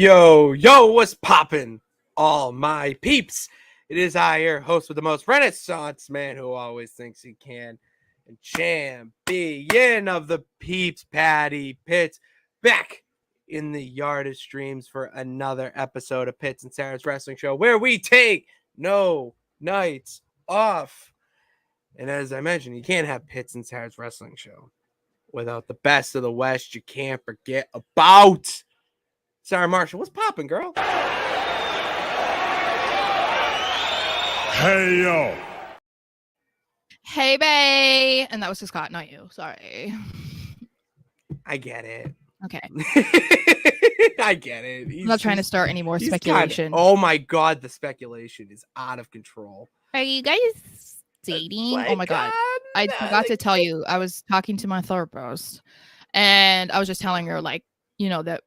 Yo, what's poppin'? All my peeps. It is I, your host with the most Renaissance man who always thinks he can. And champion of the peeps, Patty Pitts, back in the yard of streams for another episode of Pitts and Sara's Wrestling Show, where we take no nights off. And as I mentioned, you can't have Pitts and Sara's Wrestling Show without the best of the West. You can't forget about Sara Marshall. What's poppin', girl? Hey, yo. Hey, bae. And that was to Scott, not you. Sorry. I get it. Okay. I get it. I'm not trying to start any more speculation. Oh my God, the speculation is out of control. Are you guys dating? Oh my God. I forgot to tell you. I was talking to my therapist and I was just telling her, like, you know, that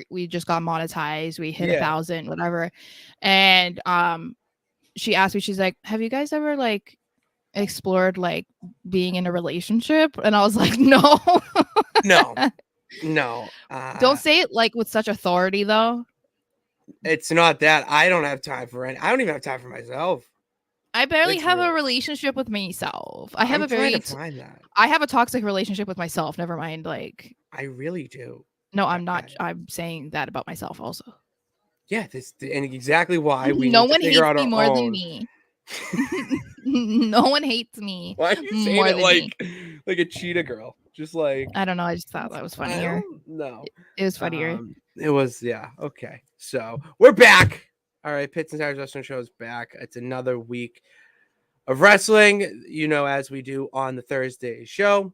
we just got monetized. We hit 1,000, whatever. And she asked me, she's like, have you guys ever like explored like being in a relationship? And I was like, no. No. Don't say it like with such authority though. It's not that. I don't have time for it. I don't even have time for myself. I barely have a relationship with myself. I have I have a toxic relationship with myself. Never mind. Like, I really do. No, I'm not. I'm saying that about myself also. Yeah, and exactly why we no need one to figure out hates me our more own. than me. No one hates me. Why are you saying it like a cheetah girl? Just like, I don't know. I just thought that was funnier. No, it was funnier. It was, yeah. Okay, so we're back. All right, Pitts and Sara's Wrestling Show is back. It's another week of wrestling, you know, as we do on the Thursday show.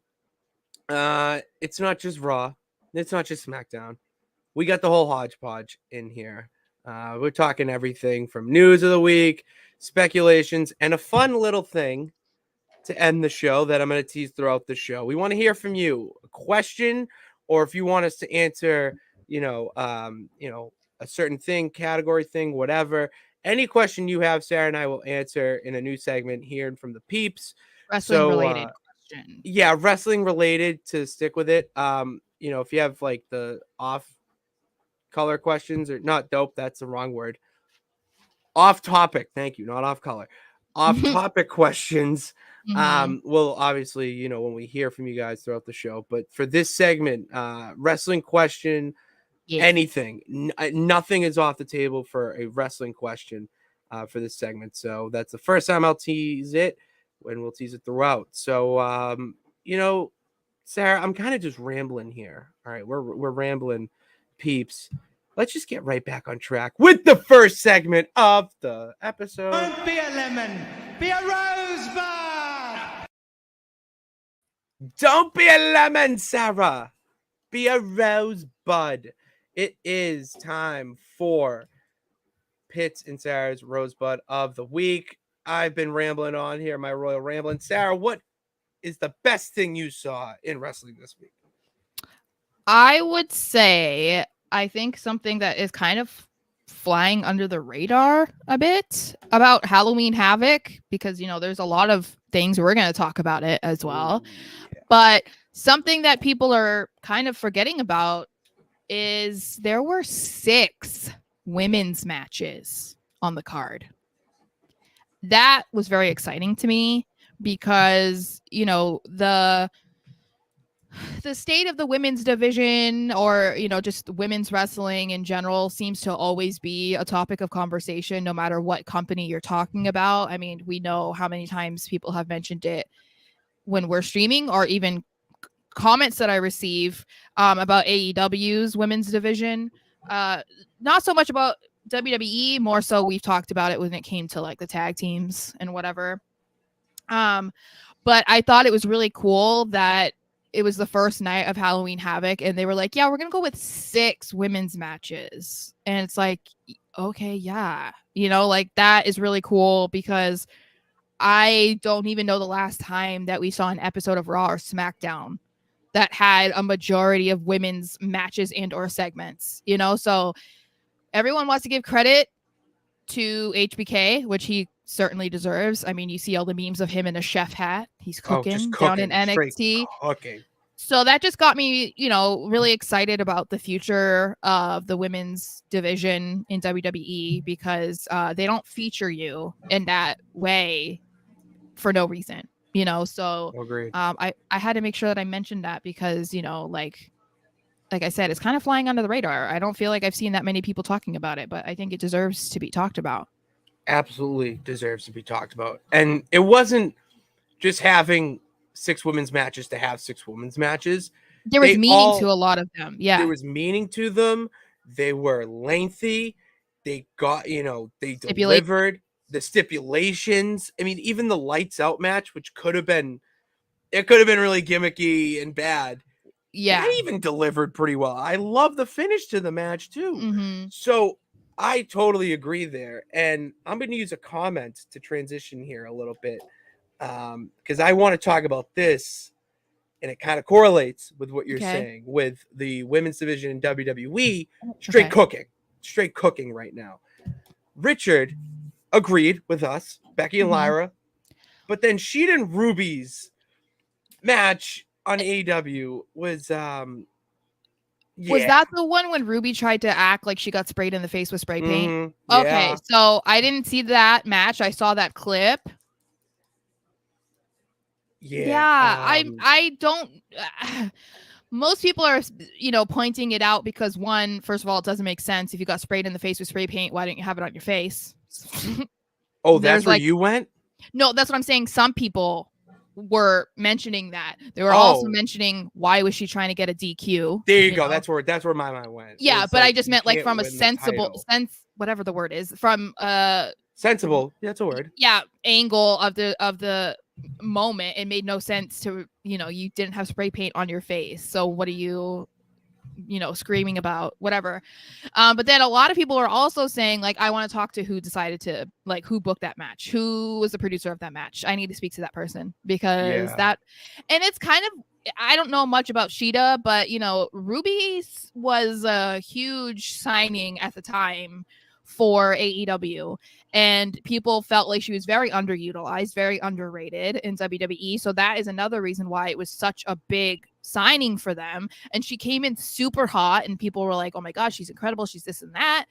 It's not just Raw. It's not just SmackDown. We got the whole hodgepodge in here. We're talking everything from news of the week, speculations, and a fun little thing to end the show that I'm going to tease throughout the show. We want to hear from you. A question, or if you want us to answer, a certain thing, category thing, whatever. Any question you have, Sara and I will answer in a new segment here from the peeps. Wrestling related question. Yeah, wrestling related, to stick with it. If you have like the off color questions, or not dope, that's the wrong word. Off topic, thank you, not off color. Off topic questions. Well, obviously, when we hear from you guys throughout the show, but for this segment, wrestling question, anything, nothing is off the table for a wrestling question for this segment. So that's the first time I'll tease it, and we'll tease it throughout. So, Sara, I'm kind of just rambling here. All right, we're rambling, peeps. Let's just get right back on track with the first segment of the episode. Don't be a lemon, be a rosebud. Don't be a lemon, Sara. Be a rosebud. It is time for Pitts and Sara's Rosebud of the Week. I've been rambling on here, my royal rambling. Sara, what is the best thing you saw in wrestling this week? I would say, I think something that is kind of flying under the radar a bit about Halloween Havoc, because, there's a lot of things we're going to talk about it as well. But something that people are kind of forgetting about is there were 6 women's matches on the card. That was very exciting to me because, the state of the women's division, or, just women's wrestling in general, seems to always be a topic of conversation, no matter what company you're talking about. I mean, we know how many times people have mentioned it when we're streaming, or even comments that I receive about AEW's women's division. Not so much about WWE, more so we've talked about it when it came to like the tag teams and whatever. But I thought it was really cool that it was the first night of Halloween Havoc, and they were like, yeah, we're going to go with 6 women's matches. And it's like, okay, yeah. That is really cool, because I don't even know the last time that we saw an episode of Raw or SmackDown that had a majority of women's matches and or segments, so everyone wants to give credit to HBK, which he certainly deserves. I mean, you see all the memes of him in a chef hat. He's cooking down in NXT. So that just got me, really excited about the future of the women's division in WWE because they don't feature you in that way for no reason, So Agreed. I had to make sure that I mentioned that because, like I said, it's kind of flying under the radar. I don't feel like I've seen that many people talking about it, but I think it deserves to be talked about. Absolutely deserves to be talked about. And it wasn't just having 6 women's matches to have 6 women's matches. There was meaning to a lot of them. Yeah. There was meaning to them. They were lengthy. They got, they delivered the stipulations. I mean, even the lights out match, which could have been really gimmicky and bad. Yeah. That even delivered pretty well. I love the finish to the match too. Mm-hmm. So I totally agree there. And I'm going to use a comment to transition here a little bit. Because I want to talk about this, and it kind of correlates with what you're saying with the women's division in WWE. Straight cooking right now. Richard agreed with us, Becky and Lyra, but then Sheeta and Ruby's match on AEW was Was that the one when Ruby tried to act like she got sprayed in the face with spray paint? Mm-hmm. Yeah. Okay, so I didn't see that match. I saw that clip. Yeah. I don't. Most people are, pointing it out because first of all, it doesn't make sense. If you got sprayed in the face with spray paint, why didn't you have it on your face? Oh, that's where you went? No, that's what I'm saying. Some people were mentioning that. They were also mentioning why was she trying to get a DQ? There you go. That's where my mind went. Yeah, but I just meant like from a sensible whatever the word is, from sensible. Yeah, that's a word. Yeah, angle of the moment. It made no sense to, you didn't have spray paint on your face. So what are you screaming about? Whatever. But then a lot of people are also saying, like, I want to talk to who decided to, like, who booked that match, who was the producer of that match. I need to speak to that person because and it's kind of, I don't know much about Sheeta, but Ruby was a huge signing at the time for AEW, and people felt like she was very underutilized, very underrated in WWE. So that is another reason why it was such a big signing for them. And she came in super hot, and people were like, "Oh my gosh, she's incredible! She's this and that."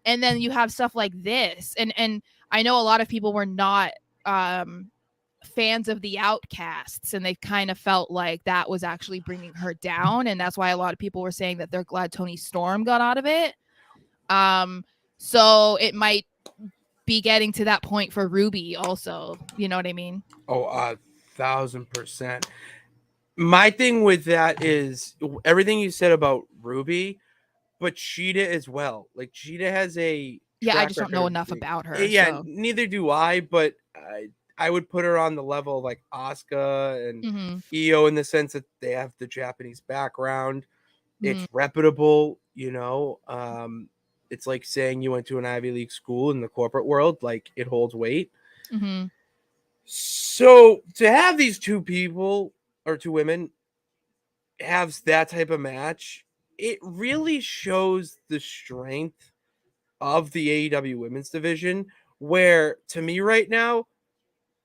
And then you have stuff like this, and I know a lot of people were not fans of the Outcasts, and they kind of felt like that was actually bringing her down, and that's why a lot of people were saying that they're glad Toni Storm got out of it. So it might be getting to that point for Ruby also. You know what I mean? Oh, 1,000%. My thing with that is everything you said about Ruby, but Sheeta as well. Like, Sheeta has a I just don't know enough about her. Yeah, so. Neither do I, but I would put her on the level of like Asuka and Io in the sense that they have the Japanese background. It's reputable, it's like saying you went to an Ivy League school in the corporate world. Like, it holds weight. So to have these two people or two women have that type of match, it really shows the strength of the AEW women's division, where to me right now,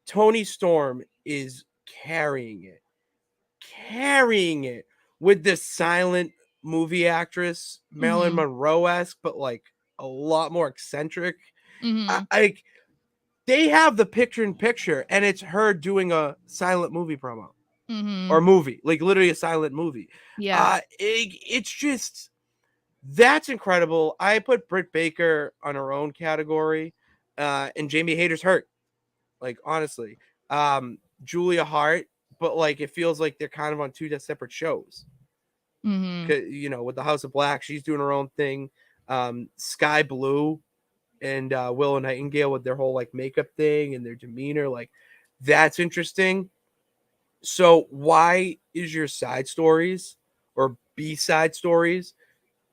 Toni Storm is carrying it with this silent movie actress, Marilyn Monroe-esque, but like a lot more eccentric. They have the picture-in-picture, and it's her doing a silent movie promo or movie, like literally a silent movie. Yeah, it's just, that's incredible. I put Britt Baker on her own category, and Jamie Hayter's hurt. Like, honestly, Julia Hart, but like it feels like they're kind of on two separate shows. With the House of Black, she's doing her own thing. Sky Blue and Willow Nightingale with their whole like makeup thing and their demeanor, like that's interesting. So why is your side stories or B-side stories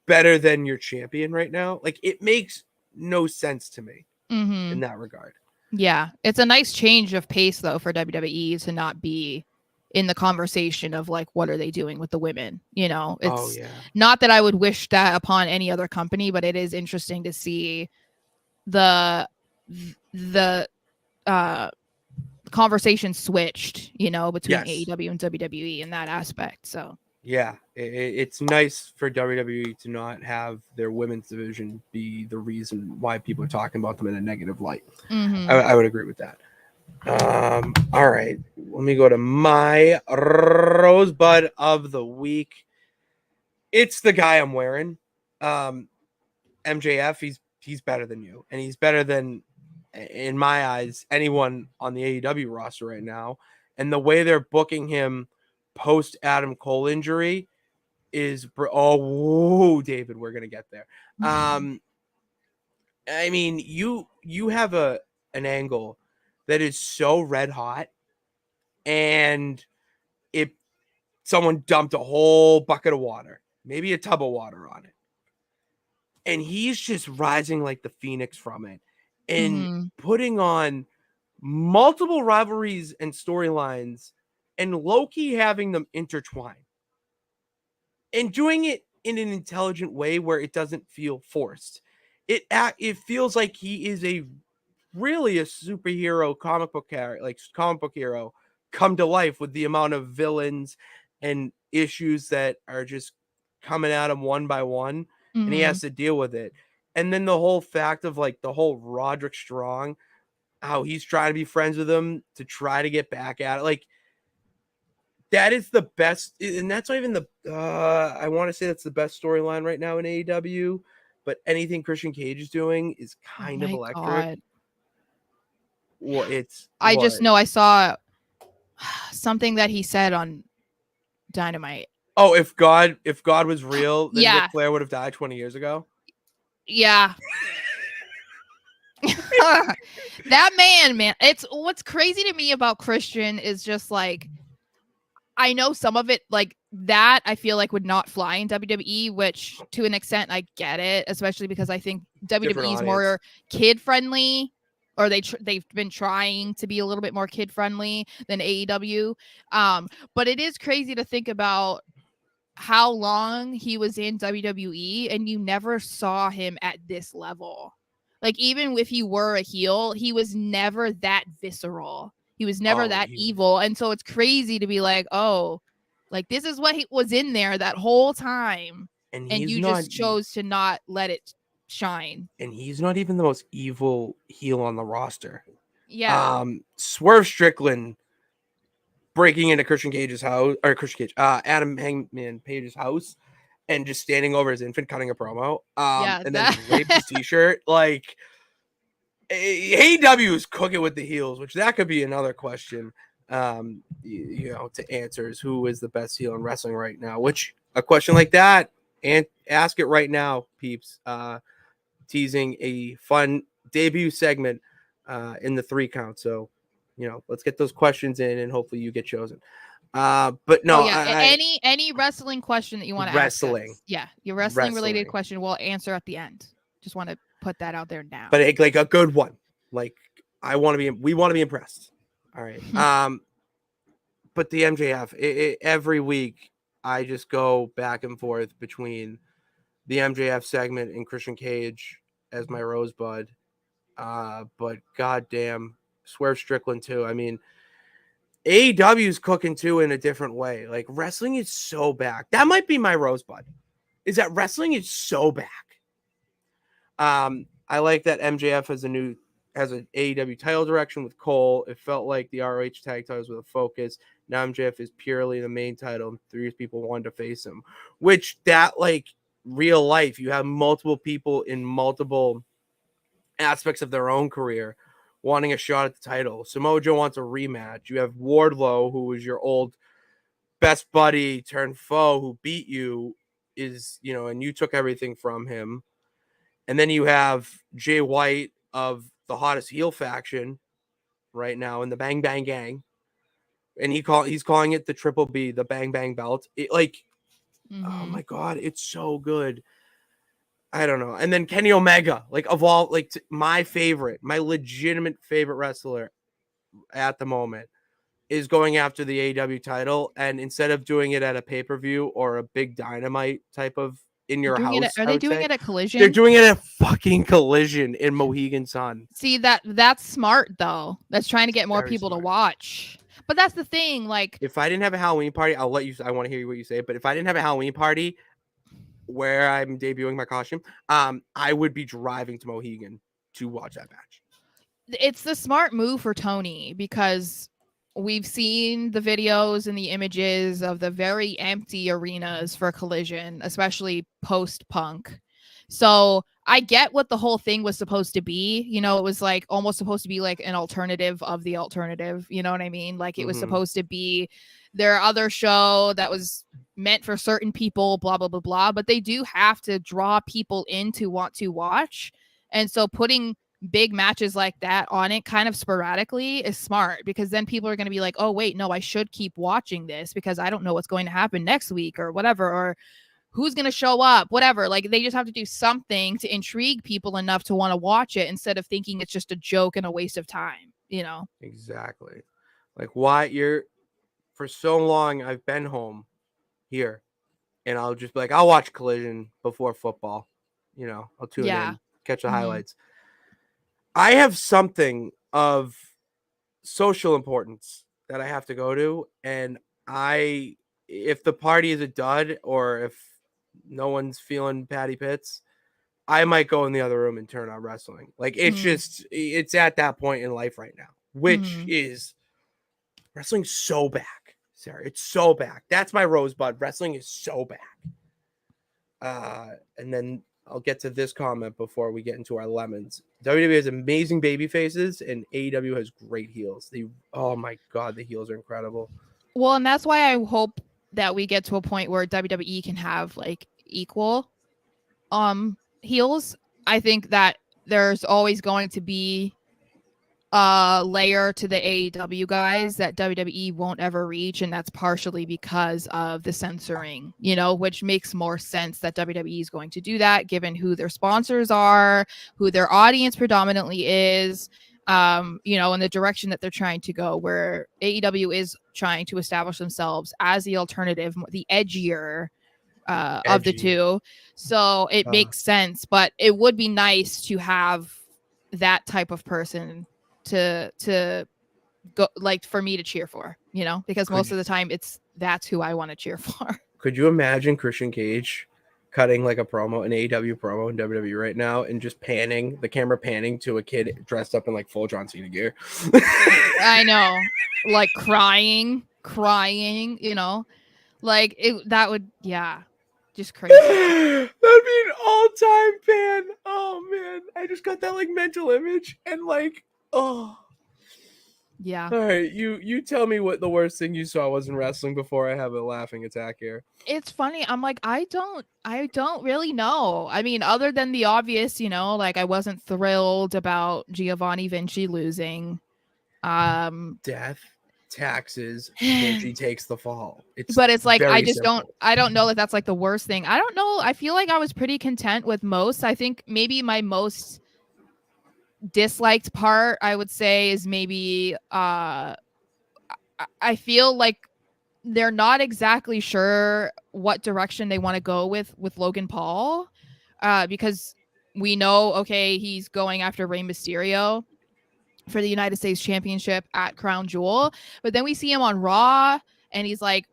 better than your champion right now? Like, it makes no sense to me in that regard. Yeah, it's a nice change of pace though for WWE to not be in the conversation of like, what are they doing with the women? It's not that I would wish that upon any other company, but it is interesting to see the conversation switched, between AEW and WWE in that aspect. So Yeah, it's nice for WWE to not have their women's division be the reason why people are talking about them in a negative light. Mm-hmm. I would agree with that. All right, let me go to my rosebud of the week. It's the guy I'm wearing. MJF. He's better than you, and he's better than, in my eyes, anyone on the AEW roster right now. And the way they're booking him post Adam Cole injury is whoa, David, we're gonna get there. I mean, you have an angle that is so red hot, and if someone dumped a whole bucket of water, maybe a tub of water on it, and he's just rising like the phoenix from it, and Mm-hmm. putting on multiple rivalries and storylines, and low-key having them intertwine, and doing it in an intelligent way where it doesn't feel forced. It feels like he is really a superhero comic book character, like comic book hero, come to life with the amount of villains and issues that are just coming at him one by one, and he Mm-hmm. has to deal with it. And then the whole fact of like the whole Roderick Strong, how he's trying to be friends with him to try to get back at it, like that is the best, and that's not even the I want to say that's the best storyline right now in AEW, but anything Christian Cage is doing is Oh kind of my electric. God. It's I what? just know I saw something that he said on Dynamite. Oh, if God was real, then Yeah. Ric Flair would have died 20 years ago. Yeah. That man. It's what's crazy to me about Christian is just like, I know some of it like that I feel like would not fly in WWE, which to an extent I get it, especially because I think WWE is more kid friendly, or they've been trying to be a little bit more kid friendly than AEW. But it is crazy to think about how long he was in WWE and you never saw him at this level. Like, even if he were a heel, he was never that visceral. He was never that evil. And so it's crazy to be like, oh, like this is what he was in there that whole time. And you just chose to not let it shine. And he's not even the most evil heel on the roster. Yeah. Swerve Strickland breaking into Christian Cage's house, or Adam Hangman Page's house, and just standing over his infant cutting a promo. And then raped his t-shirt. Like, AEW is cooking with the heels, which that could be another question. To answer is who is the best heel in wrestling right now, which a question like that, and ask it right now, peeps. Teasing a fun debut segment in the 3 count. So, let's get those questions in and hopefully you get chosen. But no, any wrestling question that you want to ask us. Yeah, your wrestling related question we'll answer at the end. Just want to put that out there now. But like a good one. Like we want to be impressed. All right. But the MJF, every week I just go back and forth between the MJF segment and Christian Cage as my rosebud. But goddamn, Swerve Strickland too. I mean, AEW is cooking too in a different way. Like, wrestling is so back. That might be my rosebud. Is that wrestling is so back. I like that MJF has an AEW title direction with Cole. It felt like the ROH tag titles with a focus. Now MJF is purely the main title, and 3 people wanted to face him. Which that, like, real life, you have multiple people in multiple aspects of their own career wanting a shot at the title. Samoa Joe wants a rematch. You have Wardlow, who was your old best buddy turned foe, who beat you, and you took everything from him. And then you have Jay White of the hottest heel faction right now in the Bang Bang Gang. And he's calling it the Triple B, the Bang Bang Belt. Oh my God, it's so good. I don't know. And then Kenny Omega, like, of all, like, my legitimate favorite wrestler at the moment is going after the AEW title. And instead of doing it at a pay-per-view or a big Dynamite type of in your house, are they doing it at Collision? They're doing it at fucking Collision in Mohegan Sun. See, that's smart though. That's trying to get more people to watch. But that's the thing, like, If I didn't have a Halloween party, I'll let you. I want to hear what you say. But if I didn't have a Halloween party where I'm debuting my costume, I would be driving to Mohegan to watch that match. it's the smart move for Tony because we've seen the videos and the images of the very empty arenas for Collision, especially post Punk. So I get what the whole thing was supposed to be. You know, it was like almost supposed to be like an alternative of the alternative. You know what I mean? Like it was supposed to be their other show that was meant for certain people, blah, blah, blah, blah. But they do have to draw people in to want to watch. And so putting big matches like that on it kind of sporadically is smart because then people are going to be like, oh, wait, no, I should keep watching this because I don't know what's going to happen next week or whatever, or who's going to show up, whatever. Like they just have to do something to intrigue people enough to want to watch it instead of thinking it's just a joke and a waste of time, you know? Exactly. Like why for so long I've been home here and I'll just be like, I'll watch Collision before football. You know, I'll tune in, catch the highlights. I have something of social importance that I have to go to. And if the party is a dud or if no one's feeling Patty Pitts, I might go in the other room and turn on wrestling. Like it's at that point in life right now, which is wrestling's so back, Sarah. It's so back. That's my rosebud. Wrestling is so back. And then I'll get to this comment before we get into our lemons. WWE has amazing baby faces and AEW has great heels. Oh my God, the heels are incredible. Well, and that's why I hope that we get to a point where WWE can have like equal heels. I think that there's always going to be a layer to the AEW guys that WWE won't ever reach, and that's partially because of the censoring, you know, which makes more sense that WWE is going to do that given who their sponsors are, who their audience predominantly is, you know, in the direction that they're trying to go, where AEW is trying to establish themselves as the alternative, the edgier of the two. So it makes sense, but it would be nice to have that type of person to go, like, for me to cheer for, you know, because most of the time that's who I want to cheer for. Could you imagine Christian Cage cutting like a promo, an AEW promo in WWE right now, and just the camera panning to a kid dressed up in like full John Cena gear? I know, like crying, you know, like that would, just crazy. That'd be an all-time pan. Oh man, I just got that like mental image and like, oh yeah. All right, you tell me what the worst thing you saw was in wrestling before I have a laughing attack here. It's funny. I'm like, I don't really know. I mean, other than the obvious, you know, like I wasn't thrilled about Giovanni Vinci losing. Death, taxes, Vinci takes the fall. But it's like I just simple. I don't know that that's like the worst thing. I don't know. I feel like I was pretty content with most. I think maybe my most disliked part, I would say, is maybe I feel like they're not exactly sure what direction they want to go with Logan Paul, because we know, okay, he's going after Rey Mysterio for the United States Championship at Crown Jewel, but then we see him on Raw and he's like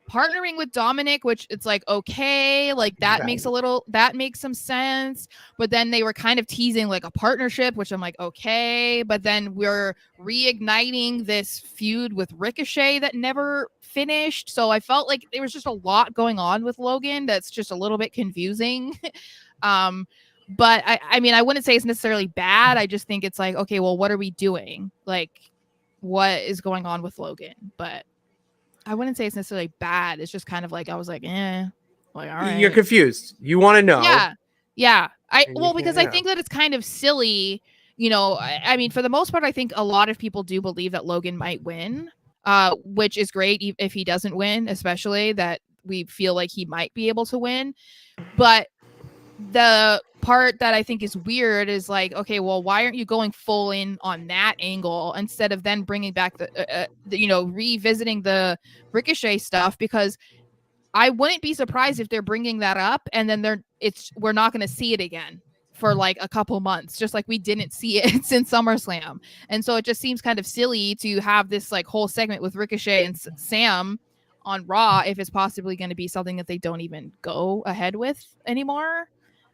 partnering with Dominic, which it's like, okay, like that makes some sense. But then they were kind of teasing like a partnership, which I'm like, okay, but then we're reigniting this feud with Ricochet that never finished. So I felt like there was just a lot going on with Logan that's just a little bit confusing. But I mean, I wouldn't say it's necessarily bad. I just think it's like, okay, well, what are we doing? Like, what is going on with Logan? But I wouldn't say it's necessarily bad. It's just kind of like, I was like, like, all right. You're confused. You want to know. Yeah. Because I think that it's kind of silly. You know, I mean, for the most part, I think a lot of people do believe that Logan might win, which is great if he doesn't win, especially that we feel like he might be able to win. But the part that I think is weird is like, okay, well, why aren't you going full in on that angle instead of then bringing back the you know, revisiting the Ricochet stuff? Because I wouldn't be surprised if they're bringing that up and then we're not going to see it again for like a couple months, just like we didn't see it since SummerSlam. And so it just seems kind of silly to have this like whole segment with Ricochet and Sam on Raw if it's possibly going to be something that they don't even go ahead with anymore.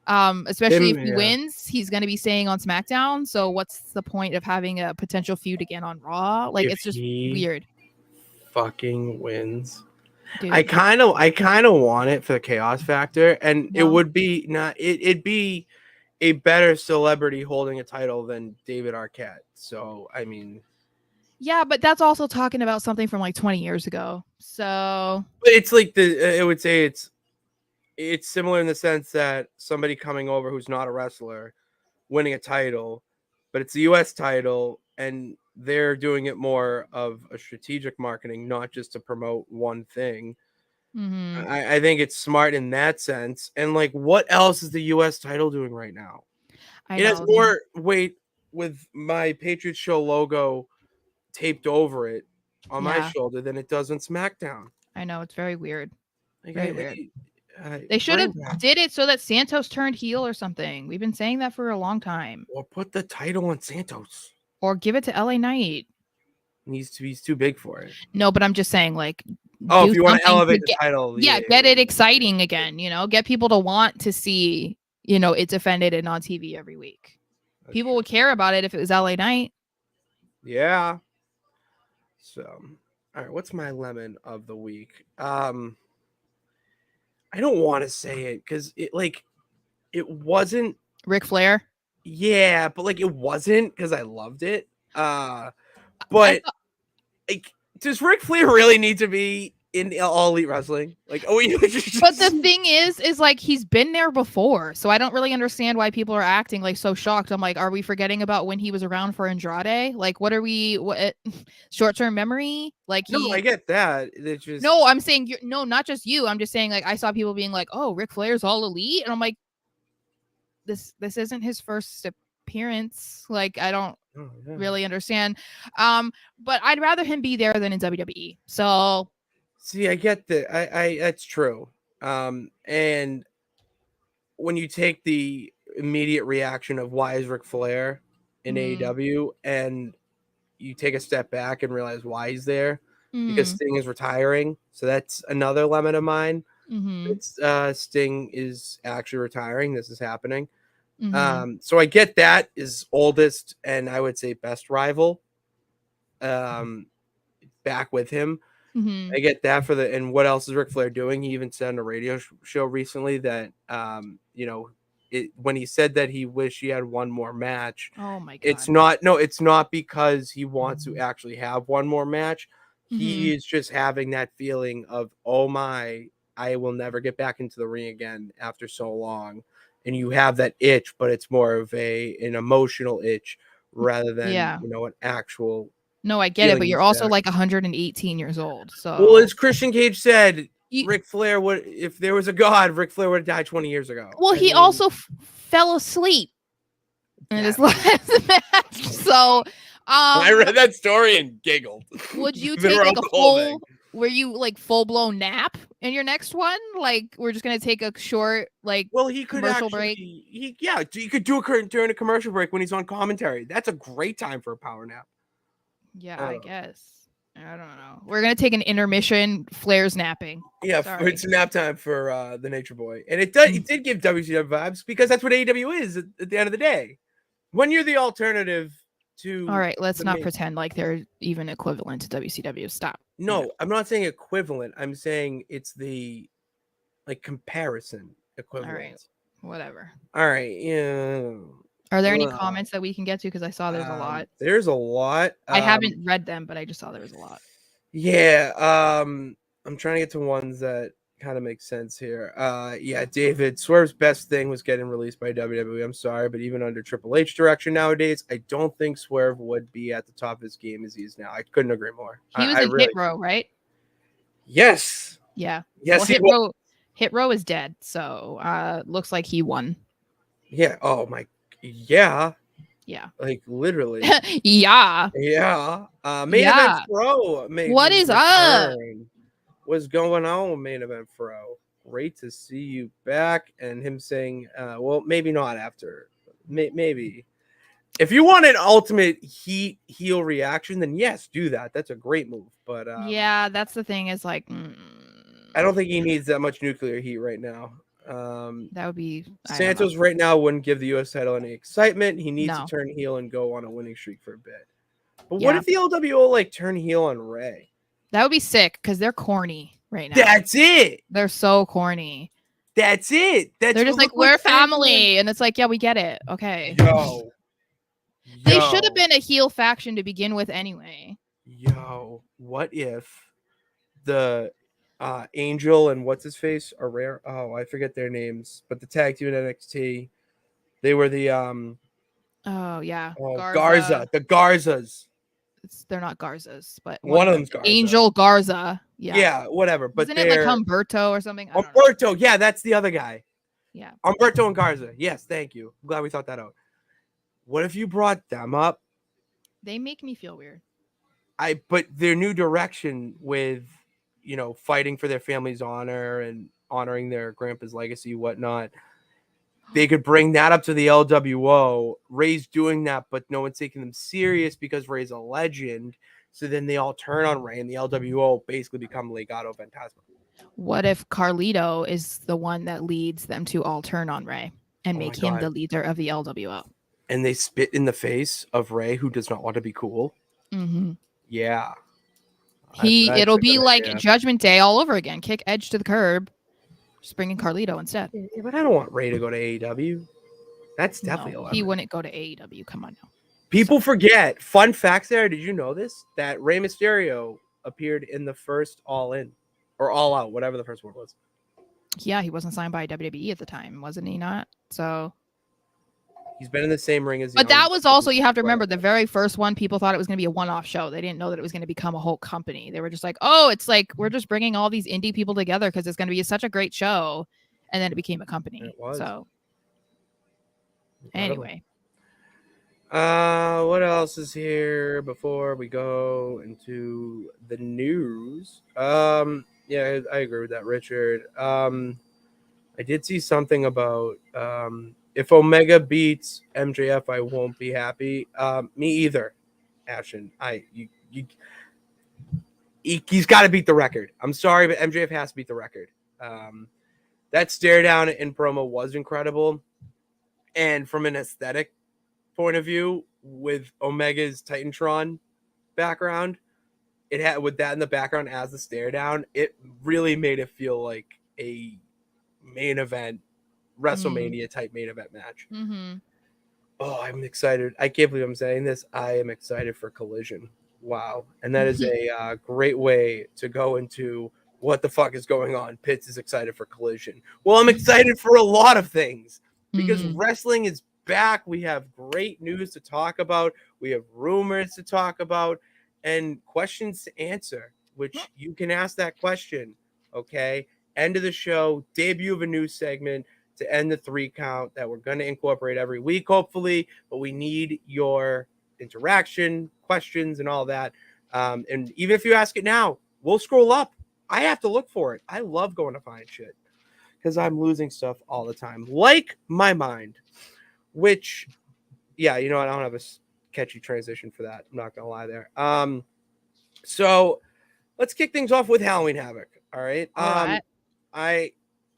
Especially if he wins, he's going to be staying on SmackDown. So what's the point of having a potential feud again on Raw? Like, If it's just he weird. Fucking wins. Dude. I kind of want it for the chaos factor, and it No. would be not. It'd be a better celebrity holding a title than David Arquette. So I mean, Yeah, but that's also talking about something from like 20 years ago. So but it's like I would say it's similar in the sense that somebody coming over who's not a wrestler winning a title, but it's the US title, and they're doing it more of a strategic marketing, not just to promote one thing. I think it's smart in that sense. And like, what else is the US title doing right now? It has more weight with my Patriots show logo taped over it on my shoulder than it does on SmackDown. I know, it's very weird. Like, Very weird. They should have did it so that Santos turned heel or something. We've been saying that for a long time. Or put the title on Santos. Or give it to LA Knight. He's too big for it. No, but I'm just saying, like, if you want to elevate the title, get it exciting again. You know, get people to want to see, you know, it defended and on TV every week. People would care about it if it was LA Knight. Yeah. So, all right, what's my lemon of the week? I don't want to say it because it wasn't Ric Flair. Yeah, but like it wasn't because I loved it. But like, does Ric Flair really need to be in All Elite Wrestling? Like, but the thing is like he's been there before, so I don't really understand why people are acting like so shocked. I'm like, are we forgetting about when he was around for Andrade? Like, what short-term memory? Like, no, I get that. It's just no, I'm saying not just you. I'm just saying, like, I saw people being like, oh, Ric Flair's All Elite, and I'm like, this isn't his first appearance. Like, I don't really understand. But I'd rather him be there than in WWE. So see, I get that. I that's true. And when you take the immediate reaction of why is Ric Flair in AEW, and you take a step back and realize why he's there, because Sting is retiring. So that's another lemon of mine. It's Sting is actually retiring. This is happening. So I get that is oldest and I would say best rival. Back with him. I get that and what else is Ric Flair doing? He even said on a radio show recently that when he said that he wished he had one more match. Oh my god! It's not because he wants to actually have one more match. He is just having that feeling of, oh my, I will never get back into the ring again after so long. And you have that itch, but it's more of an emotional itch rather than an actual. No, I get it, but you're also like 118 years old. So, well, as Christian Cage said, Ric Flair would, if there was a god, Ric Flair would have died 20 years ago. Well, he also fell asleep in his last match. So, I read that story and giggled. Would you take like a full blown nap in your next one? Like, we're just gonna take a short he could commercial break. You could do it during a commercial break when he's on commentary. That's a great time for a power nap. Yeah, I guess. I don't know. We're gonna take an intermission. Flair's napping. Yeah, it's nap time for the Nature Boy, and it did give WCW vibes because that's what AEW is at the end of the day. When you're the alternative to. All right, let's not pretend like they're even equivalent to WCW. Stop. No, I'm not saying equivalent. I'm saying it's the comparison equivalent. All right, whatever. All right, yeah. Are there any comments that we can get to? Because I saw there's a lot. There's a lot. I haven't read them, but I just saw there was a lot. Yeah. I'm trying to get to ones that kind of make sense here. Yeah, David, Swerve's best thing was getting released by WWE. I'm sorry, but even under Triple H direction nowadays, I don't think Swerve would be at the top of his game as he is now. I couldn't agree more. He was in Hit Row, right? Yes. Yeah. Yes. Well, Hit Row is dead, so looks like he won. Yeah. Oh my. Yeah. Yeah. Like literally. Yeah. Yeah. Main Event Pro. What is up? What's going on, Main Event Pro? Great to see you back. And him saying, well, maybe not after maybe. If you want an ultimate heel reaction, then yes, do that. That's a great move. But yeah, that's the thing is like, I don't think he needs that much nuclear heat right now. that would be Santos right now wouldn't give the U.S. title any excitement. He needs No. to turn heel and go on a winning streak for a bit. But what Yeah. if the LWO like turn heel on Ray? That would be sick because they're corny right now. That's it. They're so corny. That's it. That's They're just like, we're family, and it's like, yeah, we get it. Okay. Yo. They should have been a heel faction to begin with anyway. Yo, what if the Angel and what's his face are rare? Oh, I forget their names, but the tag team in NXT, they were the Oh yeah, Garza, the Garzas. They're not Garzas, but one of them's Garza. Angel Garza. Yeah, whatever. But isn't it like Humberto or something? Humberto, yeah, that's the other guy. Yeah, Humberto and Garza. Yes, thank you. I'm glad we thought that out. What if you brought them up? They make me feel weird. But their new direction with, fighting for their family's honor and honoring their grandpa's legacy, whatnot. They could bring that up to the LWO. Ray's doing that, but no one's taking them serious because Ray's a legend. So then they all turn on Ray, and the LWO basically become Legado Fantasma. What if Carlito is the one that leads them to all turn on Ray and make him the leader of the LWO? And they spit in the face of Ray, who does not want to be cool. Mm-hmm. Yeah. It'll be like Judgment Day all over again. Kick Edge to the curb. Just bring in Carlito instead. Yeah, but I don't want Ray to go to AEW. That's definitely a lot. He wouldn't go to AEW. Come on now. People forget. Fun facts there. Did you know this? That Rey Mysterio appeared in the first All In or All Out, whatever the first one was. Yeah, he wasn't signed by WWE at the time, wasn't he not? So he's been in the same ring as. But that was also, you have to remember, the very first one, people thought it was going to be a one-off show. They didn't know that it was going to become a whole company. They were just like, oh, it's like we're just bringing all these indie people together because it's going to be such a great show. And then it became a company. It was. So anyway. What else is here before we go into the news? Yeah, I agree with that, Richard. I did see something about if Omega beats MJF, I won't be happy. Me either, Ashton. He's got to beat the record. I'm sorry, but MJF has to beat the record. That stare down in promo was incredible, and from an aesthetic point of view, with Omega's Titantron background, it had with that in the background as the stare down, it really made it feel like a main event, WrestleMania type main event match. Mm-hmm. Oh, I'm excited. I can't believe I'm saying this. I am excited for Collision. Wow. And that is a great way to go into what the fuck is going on. Pitts is excited for Collision. Well, I'm excited for a lot of things because wrestling is back. We have great news to talk about. We have rumors to talk about and questions to answer, which you can ask that question. Okay. End of the show, debut of a new segment to end the 3 count that we're going to incorporate every week, hopefully, but we need your interaction, questions, and all that. And even if you ask it now, we'll scroll up. I have to look for it. I love going to find shit because I'm losing stuff all the time, like my mind, which, yeah, you know what? I don't have a catchy transition for that. I'm not going to lie there. So let's kick things off with Halloween Havoc. All right. I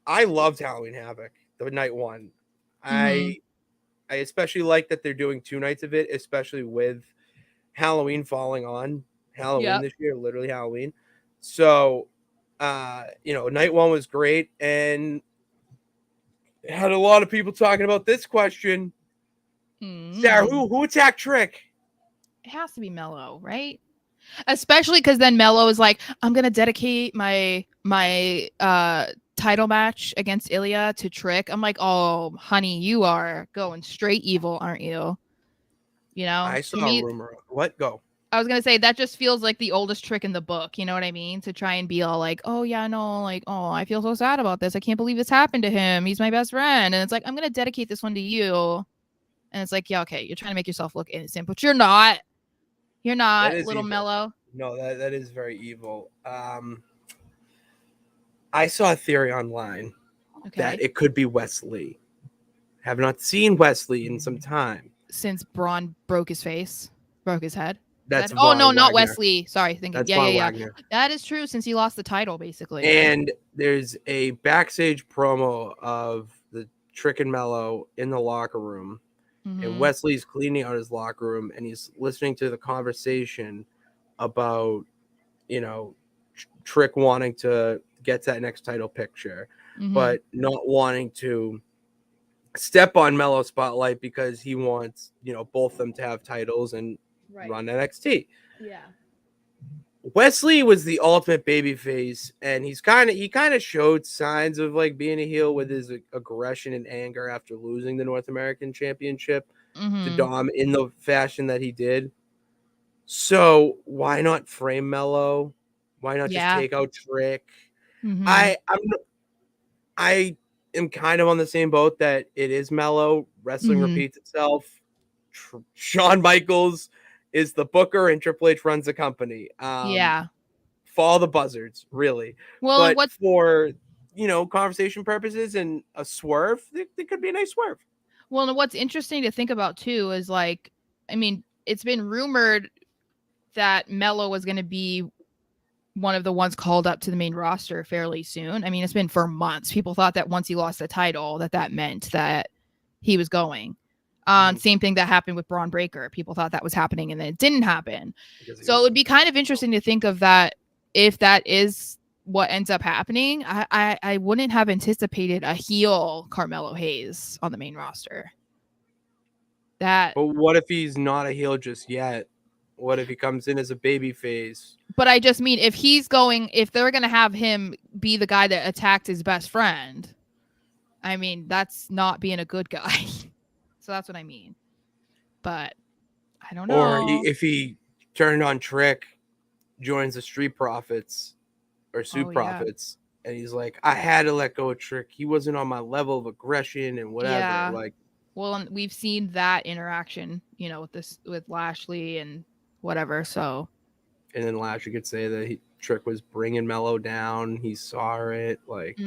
loved Halloween Havoc, the night one. I especially like that they're doing 2 nights of it, especially with Halloween falling on Halloween this year, literally Halloween. So, night one was great, and it had a lot of people talking about this question. Sarah, who attacked Trick? It has to be Mello, right? Especially because then Mello is like, I'm gonna dedicate my title match against Ilya to Trick. I'm like, oh, honey, you are going straight evil, aren't you? You know, I saw a rumor. What? Go. I was gonna say that just feels like the oldest trick in the book. You know what I mean? To try and be all like, oh yeah, no, like, oh, I feel so sad about this. I can't believe this happened to him. He's my best friend, and it's like, I'm gonna dedicate this one to you. And it's like, yeah, okay, you're trying to make yourself look innocent, but you're not. You're not, little Mello. No, that is very evil. I saw a theory online that it could be Wesley have not seen Wesley in some time. Since Braun broke his head. That's Oh Von no, not Wagner. Wesley. Sorry, thinking. That's Yeah, Von yeah, yeah. Wagner. That is true since he lost the title, basically. And there's a backstage promo of the Trick and Mello in the locker room, and Wesley's cleaning out his locker room, and he's listening to the conversation about, you know, Trick wanting to get to that next title picture, but not wanting to step on Mello's spotlight because he wants, you know, both of them to have titles and run NXT. Yeah. Wesley was the ultimate babyface, and he kind of showed signs of like being a heel with his aggression and anger after losing the North American Championship to Dom in the fashion that he did. So why not frame Mello? Why not just take out Trick? I am kind of on the same boat that it is Mello. Wrestling repeats itself. Shawn Michaels is the booker and Triple H runs the company. Follow the buzzards, really. Well, but for, you know, conversation purposes and a swerve, it could be a nice swerve. Well, and what's interesting to think about too is like, I mean, it's been rumored that Mello was going to be one of the ones called up to the main roster fairly soon. I mean, it's been for months. People thought that once he lost the title, that meant that he was going. Same thing that happened with Braun Breaker. People thought that was happening, and then it didn't happen. So it would be kind of interesting to think of that. If that is what ends up happening, I wouldn't have anticipated a heel Carmelo Hayes on the main roster. But what if he's not a heel just yet? What if he comes in as a baby face? But I just mean if they're going to have him be the guy that attacked his best friend, I mean, that's not being a good guy. So that's what I mean. But I don't know. Or if he turned on Trick, joins the Street Profits or Suit Profits, and he's like, I had to let go of Trick. He wasn't on my level of aggression and whatever. Yeah. Like, well, and we've seen that interaction, you know, with Lashley and whatever. So, and then Lashley could say that Trick was bringing Mello down. He saw it. Like,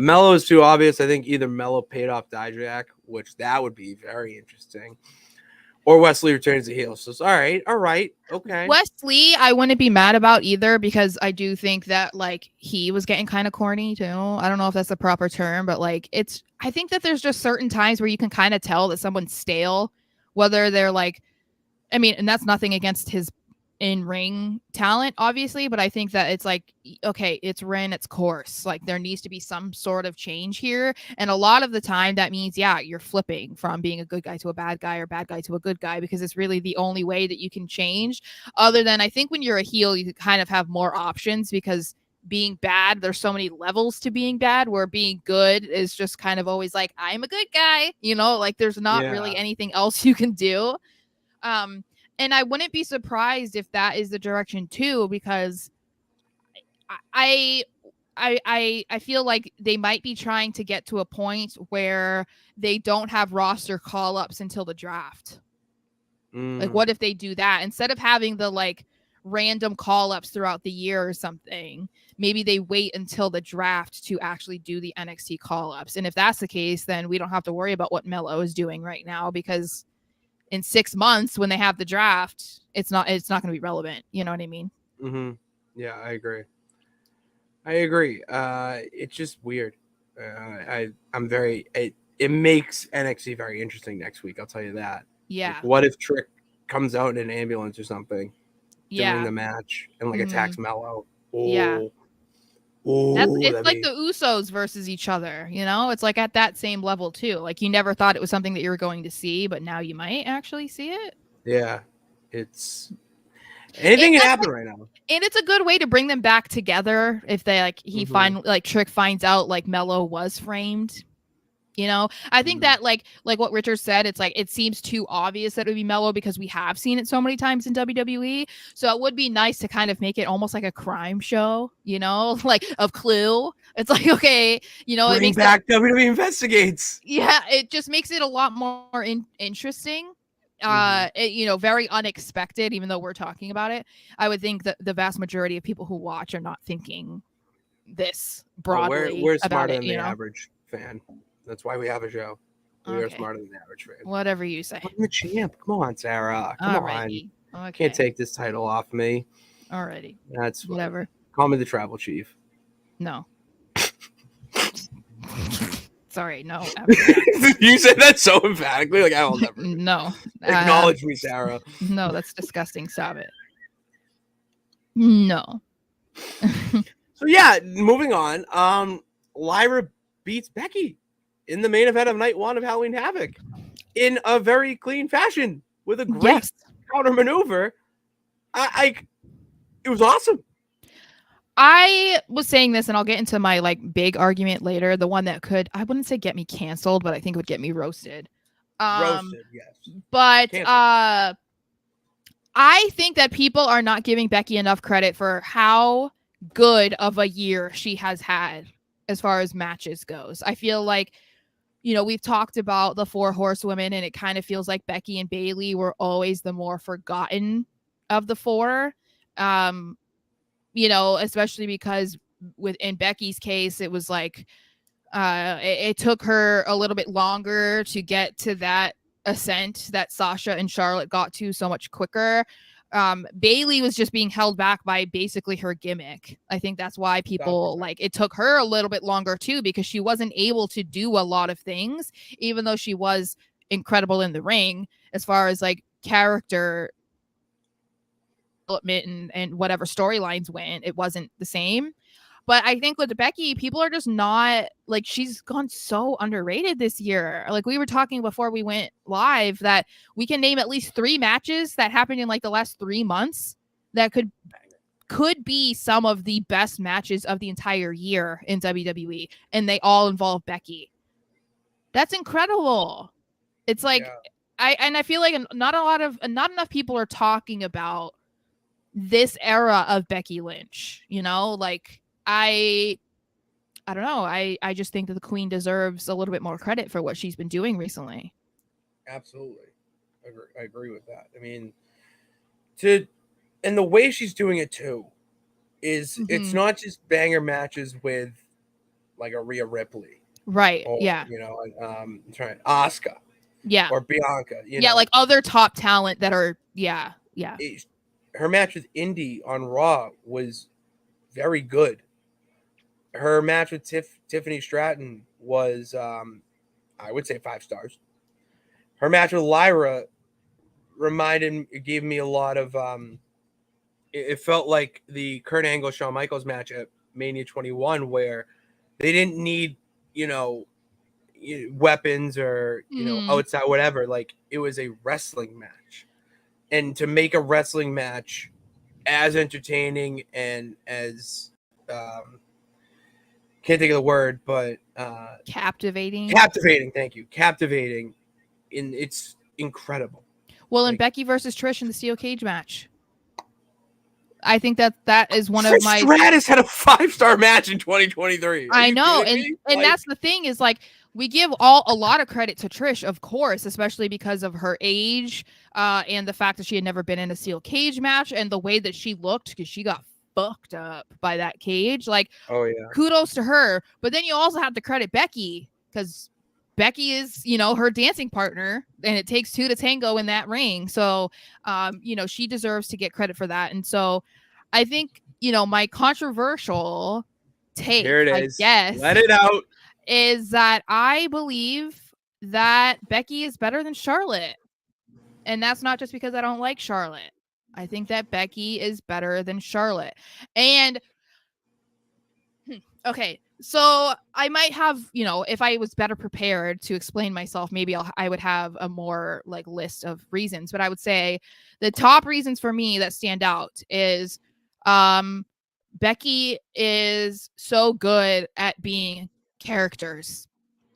Mello is too obvious. I think either Mello paid off Dijak, which that would be very interesting, or Wesley returns the heel. So, all right, okay. Wesley, I wouldn't be mad about either because I do think that like he was getting kind of corny too. I don't know if that's the proper term, but like I think that there's just certain times where you can kind of tell that someone's stale, whether they're like, I mean, and that's nothing against his in-ring talent, obviously, but I think that it's like, okay, it's ran its course. Like there needs to be some sort of change here. And a lot of the time that means, you're flipping from being a good guy to a bad guy or bad guy to a good guy, because it's really the only way that you can change. Other than I think when you're a heel, you kind of have more options because being bad, there's so many levels to being bad, where being good is just kind of always like, I'm a good guy, you know, like there's not really anything else you can do. And I wouldn't be surprised if that is the direction too, because I feel like they might be trying to get to a point where they don't have roster call-ups until the draft. Like, what if they do that instead of having the like random call-ups throughout the year or something? Maybe they wait until the draft to actually do the NXT call-ups. And if that's the case, then we don't have to worry about what Mello is doing right now, because in 6 months when they have the draft, it's not going to be relevant. You know what I mean? Yeah, I agree. It's just weird. It makes NXT very interesting next week. I'll tell you that. Yeah. Like, what if Trick comes out in an ambulance or something during the match and like attacks Mello? It's like the Usos versus each other, you know? It's like at that same level too. Like you never thought it was something that you were going to see, but now you might actually see it. Yeah. It's anything can happen right now. And it's a good way to bring them back together if they like Trick finds out like Mello was framed. You know, I think that like what Richard said, it's like it seems too obvious that it would be Mello because we have seen it so many times in WWE. So it would be nice to kind of make it almost like a crime show, you know, like of Clue. It's like, okay, you know, bring back WWE Investigates. Yeah, it just makes it a lot more interesting. You know, very unexpected, even though we're talking about it. I would think that the vast majority of people who watch are not thinking this broadly. We're smarter about it, than the average fan. That's why we have a show. We are Okay. smarter than the average fan. Whatever you say. I'm the champ. Come on, Sarah. Come Alrighty. on. Okay. Can't take this title off me. Alrighty. That's fine. Whatever. Call me the travel chief. No. Sorry, no. You said that so emphatically, like I will never. No. Acknowledge me, Sarah. No, that's disgusting. Stop it. No. So yeah, moving on. Lyra beats Becky in the main event of night 1 of Halloween Havoc in a very clean fashion with a great counter maneuver. It was awesome. I was saying this, and I'll get into my like big argument later. The one that could, I wouldn't say get me canceled, but I think it would get me roasted. Roasted, yes. But Canceled. I think that people are not giving Becky enough credit for how good of a year she has had as far as matches goes. I feel like, you know, we've talked about the 4 horsewomen, and it kind of feels like Becky and Bayley were always the more forgotten of the 4. You know, especially because in Becky's case, it was like it took her a little bit longer to get to that ascent that Sasha and Charlotte got to so much quicker. Bayley was just being held back by basically her gimmick. I think that's why people like it took her a little bit longer too, because she wasn't able to do a lot of things, even though she was incredible in the ring as far as like character development and whatever storylines went. It wasn't the same. But I think with Becky, people are just not like, she's gone so underrated this year. Like we were talking before we went live that we can name at least 3 matches that happened in like the last 3 months that could be some of the best matches of the entire year in WWE, and they all involve Becky. That's incredible. It's like I feel like not enough people are talking about this era of Becky Lynch, you know, like I don't know. I just think that the Queen deserves a little bit more credit for what she's been doing recently. Absolutely. I agree with that. I mean, and the way she's doing it too is it's not just banger matches with like a Rhea Ripley. Right. Or, yeah. You know, Asuka. Yeah. Or Bianca. You know? Like other top talent that are, yeah. Her match with Indy on Raw was very good. Her match with Tiffany Stratton was, I would say 5 stars. Her match with Lyra gave me a lot of, it felt like the Kurt Angle Shawn Michaels match at Mania 21, where they didn't need, you know, weapons or, you know, outside, whatever. Like it was a wrestling match. And to make a wrestling match as entertaining and as, can't think of the word, but captivating. Thank you. Captivating. It's incredible. Well, in Becky versus Trish in the steel cage match, I think that is one of my. Stratus had a 5-star match in 2023. I know, and that's the thing is like we give a lot of credit to Trish, of course, especially because of her age and the fact that she had never been in a steel cage match and the way that she looked, because she got fucked up by that cage. Like, oh yeah, kudos to her. But then you also have to credit Becky, because Becky is, you know, her dancing partner, and it takes 2 to tango in that ring. So, you know, she deserves to get credit for that. And so I think, you know, my controversial take, here it is. Yes, let it out, is that I believe that Becky is better than Charlotte. And that's not just because I don't like Charlotte. I think that Becky is better than Charlotte. And okay, so I might have, you know, if I was better prepared to explain myself, maybe I would have a more like list of reasons. But I would say the top reasons for me that stand out is Becky is so good at being characters.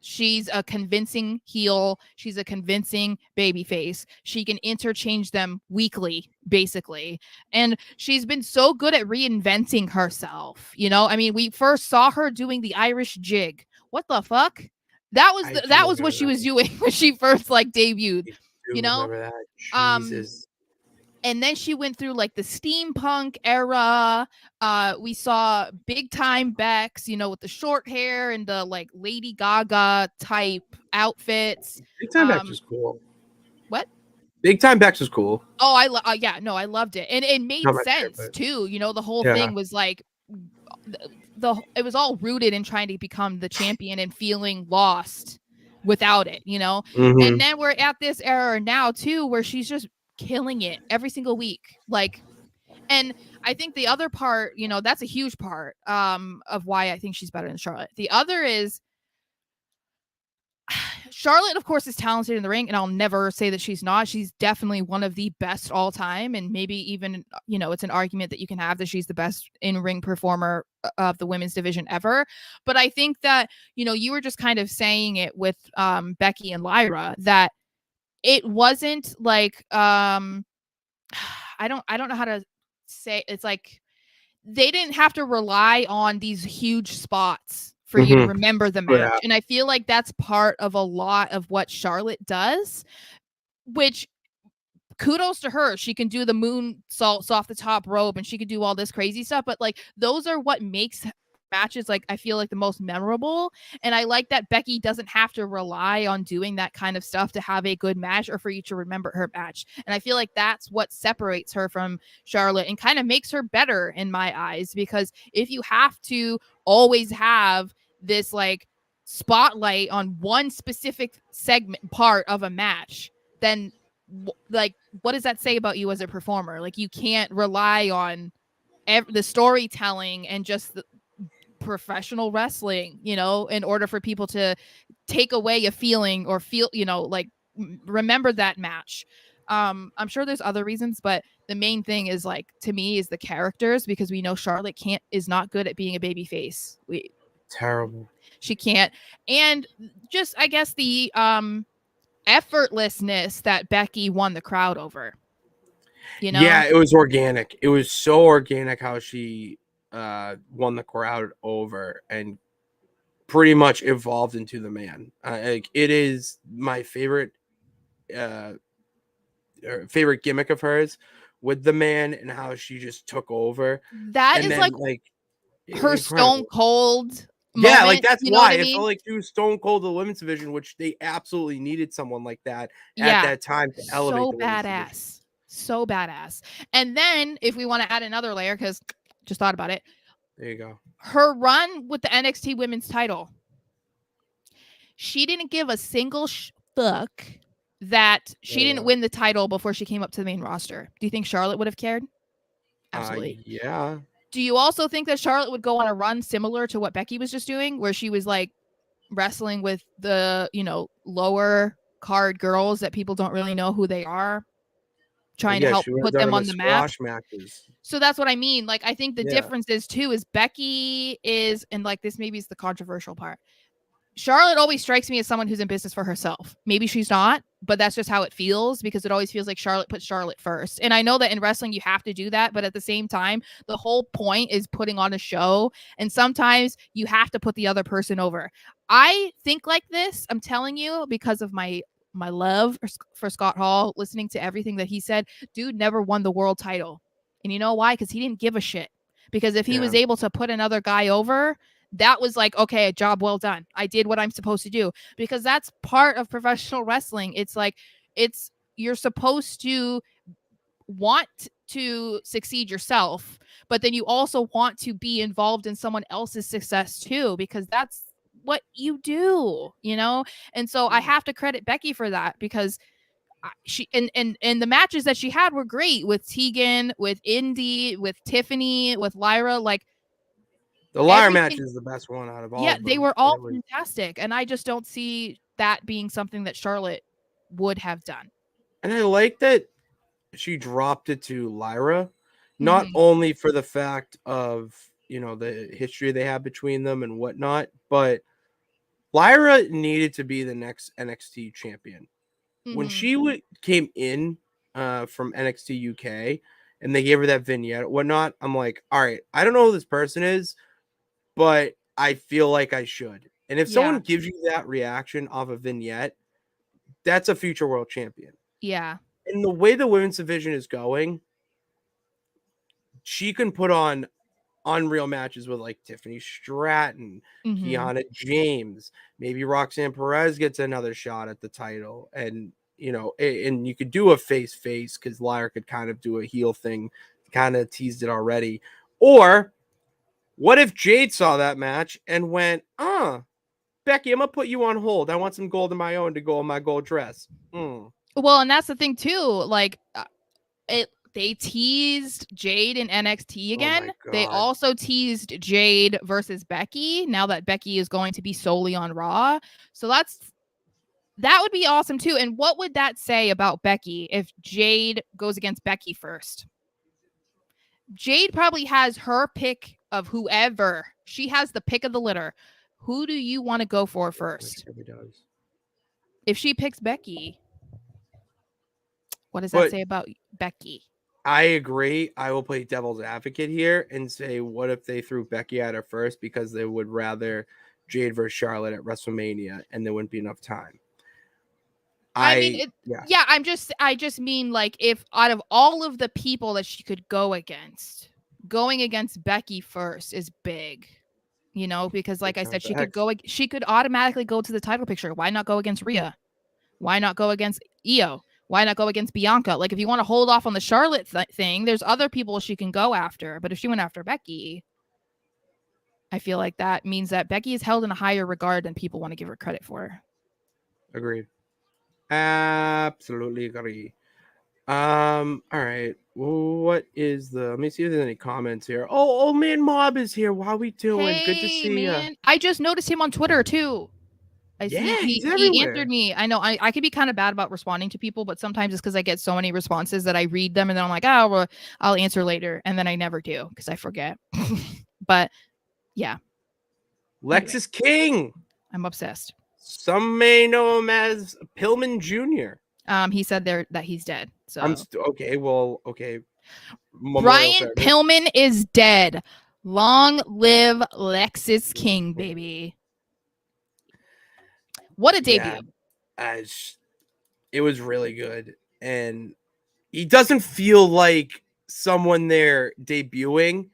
She's a convincing heel. She's a convincing babyface. She can interchange them weekly, basically. And she's been so good at reinventing herself. You know, I mean, we first saw her doing the Irish jig. What the fuck? That was what she was doing when she first like debuted. You know, Jesus. And then she went through like the steampunk era. We saw big time Bex, with the short hair and the like Lady Gaga type outfits. Big Time Bex was cool. What? Big Time Bex was cool. Oh, I loved it, and it made sense too. The whole thing was like it was all rooted in trying to become the champion and feeling lost without it, Mm-hmm. And then we're at this era now too, where she's just killing it every single week, and I think the other part, that's a huge part of why I think she's better than Charlotte. The other is Charlotte, of course, is talented in the ring, and I'll never say that she's not. She's definitely one of the best all time, and maybe even, it's an argument that you can have that she's the best in-ring performer of the women's division ever. But I think that, you were just kind of saying it with Becky and Lyra, that it wasn't like I don't know how to say, it's like they didn't have to rely on these huge spots for you to remember the match. Yeah. And I feel like that's part of a lot of what Charlotte does, which kudos to her. She can do the moonsaults off the top rope and she can do all this crazy stuff, but like those are what makes matches, like, I feel like the most memorable. And I like that Becky doesn't have to rely on doing that kind of stuff to have a good match or for you to remember her match. And I feel like that's what separates her from Charlotte and kind of makes her better in my eyes, because if you have to always have this like spotlight on one specific part of a match, then like what does that say about you as a performer? Like you can't rely on the storytelling and just the professional wrestling, in order for people to take away a feeling or feel, like remember that match. I'm sure there's other reasons, but the main thing is, like, to me, is the characters, because we know Charlotte is not good at being a baby face. Terrible. She can't. And just, I guess, the effortlessness that Becky won the crowd over. Yeah, it was organic. It was so organic how she won the crowd over and pretty much evolved into the man. Like, it is my favorite gimmick of hers with the man and how she just took over. That and is then, like her incredible. Stone Cold moment, yeah, like that's why it felt like she was Stone Cold the women's division, which they absolutely needed someone like that at that time to elevate the women's division. So badass. And then if we want to add another layer, because just thought about it, there you go, her run with the NXT women's title, she didn't give a single fuck that she didn't win the title before she came up to the main roster. Do you think Charlotte would have cared? Absolutely. Yeah. Do you also think that Charlotte would go on a run similar to what Becky was just doing, where she was like wrestling with the, lower card girls that people don't really know who they are, trying to help put them on the map? Matches. So that's what I mean. Like, I think the difference is too, is Becky is, and like this maybe is the controversial part, Charlotte always strikes me as someone who's in business for herself. Maybe she's not, but that's just how it feels, because it always feels like Charlotte puts Charlotte first. And I know that in wrestling you have to do that, but at the same time, the whole point is putting on a show, and sometimes you have to put the other person over. I think like this, I'm telling you, because of my love for Scott Hall, listening to everything that he said. Dude never won the world title. And you know why? Because he didn't give a shit. Because if he was able to put another guy over, that was like, okay, a job well done. I did what I'm supposed to do, because that's part of professional wrestling. It's like, you're supposed to want to succeed yourself, but then you also want to be involved in someone else's success too, because that's what you do, And so I have to credit Becky for that, because she and the matches that she had were great with Tegan, with Indy, with Tiffany, with Lyra. Like, the Lyra match is the best one out of all. Yeah, they were all fantastic, and I just don't see that being something that Charlotte would have done. And I like that she dropped it to Lyra, not only for the fact of, the history they have between them and whatnot, but Lyra needed to be the next NXT champion. When she came in from NXT UK and they gave her that vignette, whatnot, I'm like, all right, I don't know who this person is, but I feel like I should. And if someone gives you that reaction off a vignette, that's a future world champion. Yeah. And the way the women's division is going, she can put on unreal matches with like Tiffany Stratton, Kiana James, maybe Roxanne Perez gets another shot at the title. And, and you could do a face because Lyra could kind of do a heel thing, kind of teased it already. Or what if Jade saw that match and went, Becky, I'm going to put you on hold. I want some gold of my own to go on my gold dress. Well, and that's the thing too. Like, they teased Jade in NXT again. They also teased Jade versus Becky now that Becky is going to be solely on Raw. So that would be awesome too. And what would that say about Becky if Jade goes against Becky first? Jade probably has her pick of whoever. She has the pick of the litter. Who do you want to go for first? If she picks Becky, what does that say about Becky? I agree. I will play devil's advocate here and say, what if they threw Becky at her first because they would rather Jade versus Charlotte at WrestleMania and there wouldn't be enough time? I just mean like if out of all of the people that she could go against, going against Becky first is big, because like I said, she could automatically go to the title picture. Why not go against Rhea? Why not go against Io? Why not go against Bianca? Like, if you want to hold off on the Charlotte thing, there's other people she can go after. But if she went after Becky, I feel like that means that Becky is held in a higher regard than people want to give her credit for. Agreed. Absolutely agree. All right. What is let me see if there's any comments here. Oh, Old Man Mob is here. How we doing? Hey, good to see you. I just noticed him on Twitter too. He answered me. I know I could be kind of bad about responding to people, but sometimes it's because I get so many responses that I read them and then I'm like, oh, well, I'll answer later. And then I never do because I forget. But yeah. Lexus King. I'm obsessed. Some may know him as Pillman Jr. He said that he's dead. So okay. Brian Pillman is dead. Long live Lexus King, baby. What a debut. Yeah, it was really good. And he doesn't feel like someone there debuting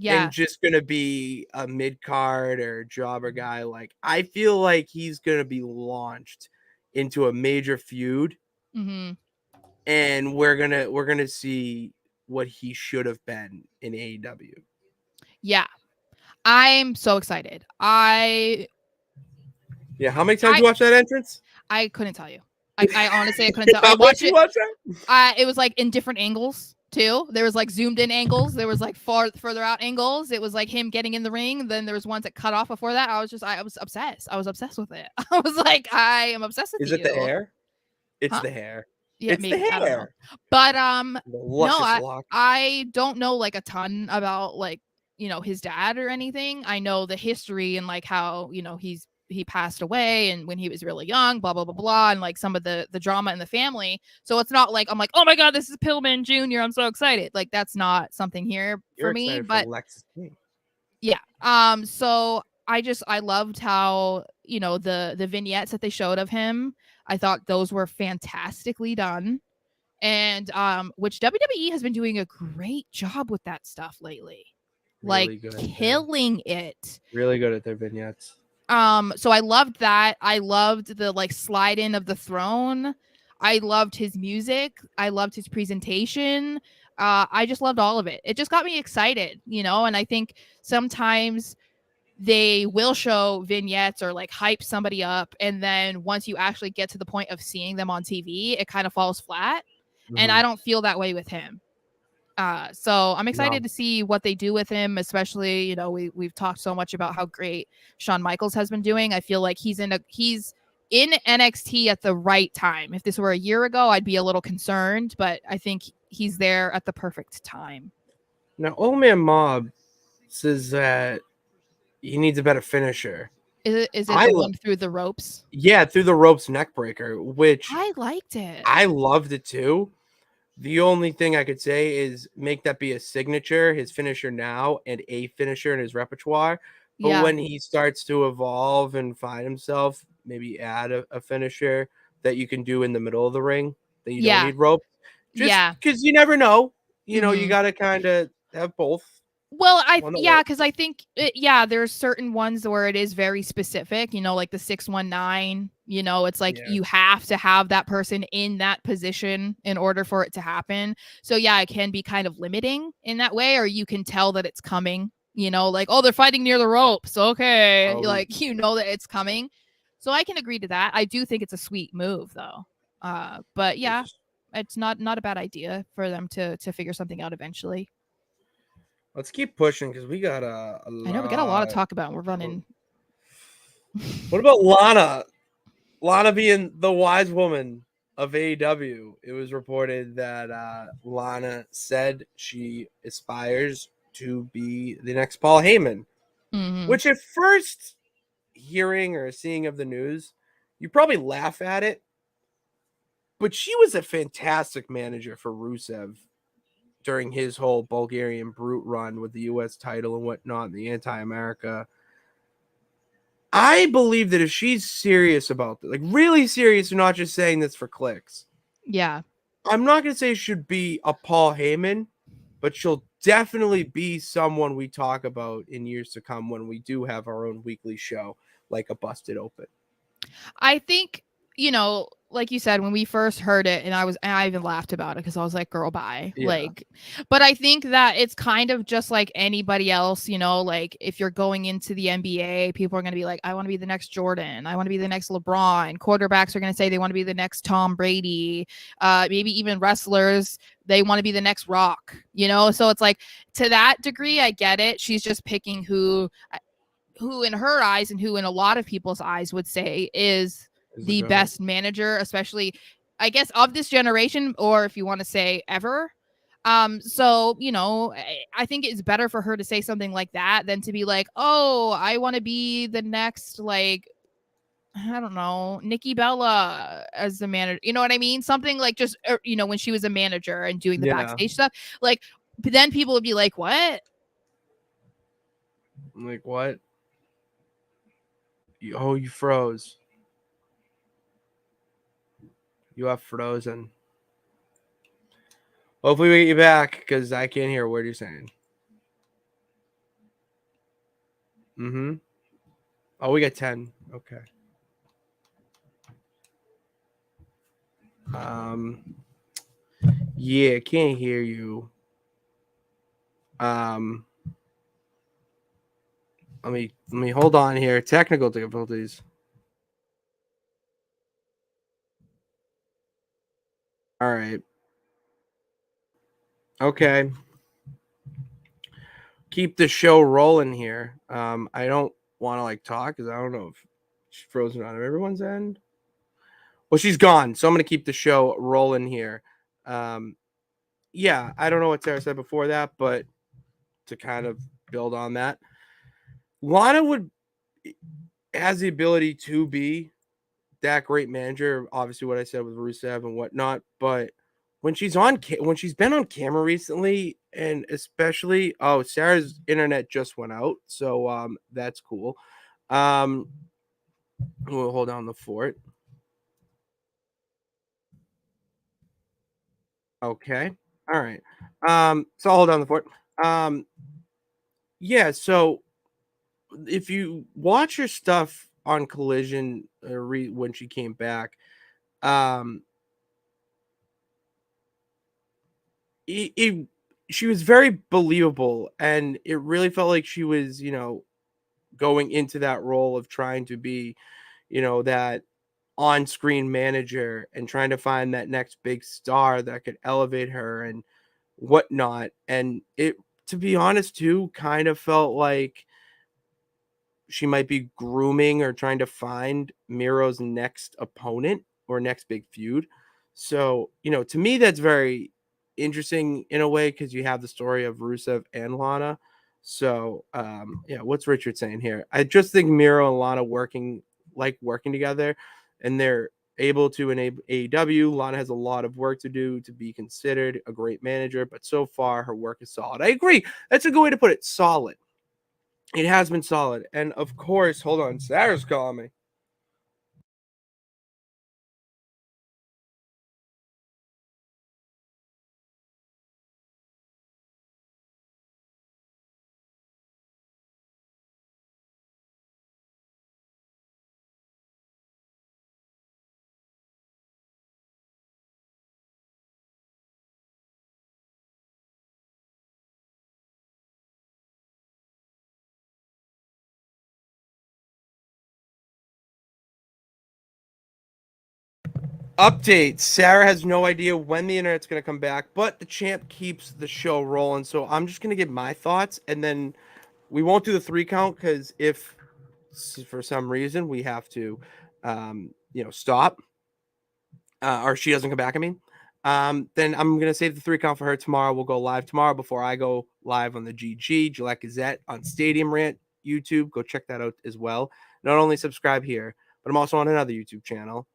and just going to be a mid-card or jobber guy. Like, I feel like he's going to be launched into a major feud. Mm-hmm. And we're going to see what he should have been in AEW. Yeah. I'm so excited. Yeah, how many times you watch that entrance? I couldn't tell you. I honestly couldn't tell. I watched it. It was like in different angles too. There was like zoomed in angles. There was like further out angles. It was like him getting in the ring. Then there was ones that cut off before that. I was obsessed. I was obsessed with it. I was like, I am obsessed with you. Is it the hair? It's the hair. Yeah, it's maybe. the hair. But I don't know like a ton about like his dad or anything. I know the history and like how he passed away and when he was really young, blah blah blah blah, and like some of the drama in the family. So it's not like I'm like, oh my god, this is Pillman Jr. I'm so excited. Like that's not something here for me. But yeah, so I loved how the vignettes that they showed of him. I thought those were fantastically done, and which WWE has been doing a great job with that stuff lately, really like killing it. Really good at their vignettes. So I loved that. I loved the like slide in of the throne. I loved his music. I loved his presentation. I just loved all of it. It just got me excited, and I think sometimes they will show vignettes or like hype somebody up. And then once you actually get to the point of seeing them on TV, it kind of falls flat. Mm-hmm. And I don't feel that way with him. So I'm excited to see what they do with him, especially, we've talked so much about how great Shawn Michaels has been doing. I feel like he's in NXT at the right time. If this were a year ago, I'd be a little concerned, but I think he's there at the perfect time. Now, Old Man Mob says that he needs a better finisher. Is it the one through the ropes? Yeah, through the ropes neck breaker, which I liked it. I loved it too. The only thing I could say is make that be a signature, his finisher now, and a finisher in his repertoire. But when he starts to evolve and find himself, maybe add a finisher that you can do in the middle of the ring that you don't need ropes. Just because you never know. You know, you Mhm. got to kind of have both. Well, One that works. because I think there's certain ones where it is very specific, like the 619, it's like Yeah. you have to have that person in that position in order for it to happen. So yeah, it can be kind of limiting in that way, or you can tell that it's coming, like, oh, they're fighting near the ropes. Okay. Oh. Like, that it's coming. So I can agree to that. I do think it's a sweet move though. But yeah, it's not a bad idea for them to figure something out eventually. Let's keep pushing because we got a lot. I know we got a lot to talk about. We're running. What about Lana? Lana being the wise woman of AEW. It was reported that Lana said she aspires to be the next Paul Heyman, which at first hearing or seeing of the news, you probably laugh at it. But she was a fantastic manager for Rusev during his whole Bulgarian Brute run with the U.S. title and whatnot, the anti-America. I believe that if she's serious about this, like really serious, and not just saying this for clicks. Yeah. I'm not going to say she should be a Paul Heyman, but she'll definitely be someone we talk about in years to come when we do have our own weekly show, like a Busted Open. I think, like you said, when we first heard it, and I even laughed about it because I was like, girl, bye. Yeah. Like, but I think that it's kind of just like anybody else, like if you're going into the NBA, people are going to be like, I want to be the next Jordan. I want to be the next LeBron. Quarterbacks are going to say they want to be the next Tom Brady. Maybe even wrestlers, they want to be the next Rock, So it's like, to that degree, I get it. She's just picking who in her eyes and who in a lot of people's eyes would say is the best manager, especially, I guess, of this generation, or if you want to say ever. So, I think it's better for her to say something like that than to be like, oh, I want to be the next, like, I don't know, Nikki Bella as the manager. You know what I mean? Something like just, when she was a manager and doing the backstage stuff. Like, but then people would be like, what? Like, what? You froze. You have frozen. Hopefully we get you back because I can't hear a word you're saying. Mm-hmm. Oh, we got 10. Okay. Yeah, can't hear you. Let me hold on here. Technical difficulties. All right. Okay. Keep the show rolling here. I don't want to like talk because I don't know if she's frozen on everyone's end. Well, she's gone, so I'm gonna keep the show rolling here. Yeah, I don't know what Sarah said before that, but to kind of build on that, Lana has the ability to be that great manager. Obviously, what I said with Rusev and whatnot, but when she's been on camera recently, and especially, Sarah's internet just went out, so that's cool. We'll hold down the fort. Okay, all right. So I'll hold down the fort. Yeah. So if you watch her stuff on Collision when she came back, um, she was very believable, and it really felt like she was, going into that role of trying to be, that on-screen manager and trying to find that next big star that could elevate her and whatnot. And it, to be honest, too, kind of felt like she might be grooming or trying to find Miro's next opponent or next big feud. So, to me, that's very interesting in a way because you have the story of Rusev and Lana. So, yeah, what's Richard saying here? I just think Miro and Lana working together, and they're able to enable AEW. Lana has a lot of work to do to be considered a great manager, but so far her work is solid. I agree. That's a good way to put it. Solid. It has been solid. And of course, hold on, Sarah's calling me. Update. Sarah has no idea when the internet's going to come back, but the champ keeps the show rolling. So I'm just going to give my thoughts, and then we won't do the 3 count because if for some reason we have to, stop, or she doesn't come back, then I'm going to save the 3 count for her tomorrow. We'll go live tomorrow before I go live on the Gillette Gazette on Stadium Rant YouTube. Go check that out as well. Not only subscribe here, but I'm also on another YouTube channel,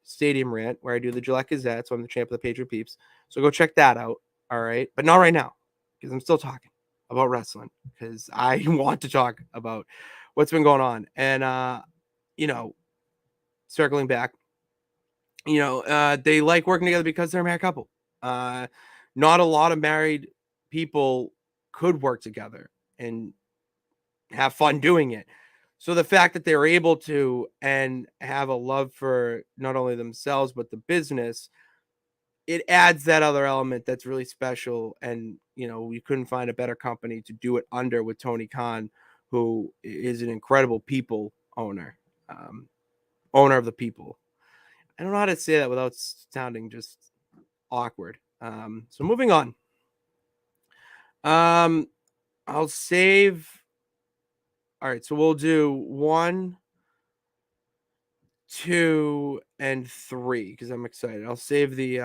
Stadium Rant, where I do the Gillette Gazette. So I'm the champ of the Patriot Peeps. So go check that out. All right. But not right now, because I'm still talking about wrestling, because I want to talk about what's been going on. And, circling back, they like working together because they're a married couple. Not a lot of married people could work together and have fun doing it. So the fact that they're able to and have a love for not only themselves but the business, it adds that other element that's really special. And we couldn't find a better company to do it under with Tony Khan, who is an incredible people owner, owner of the people. I don't know how to say that without sounding just awkward. So moving on. I'll save. All right, so we'll do 1, 2, and 3 because I'm excited. I'll save the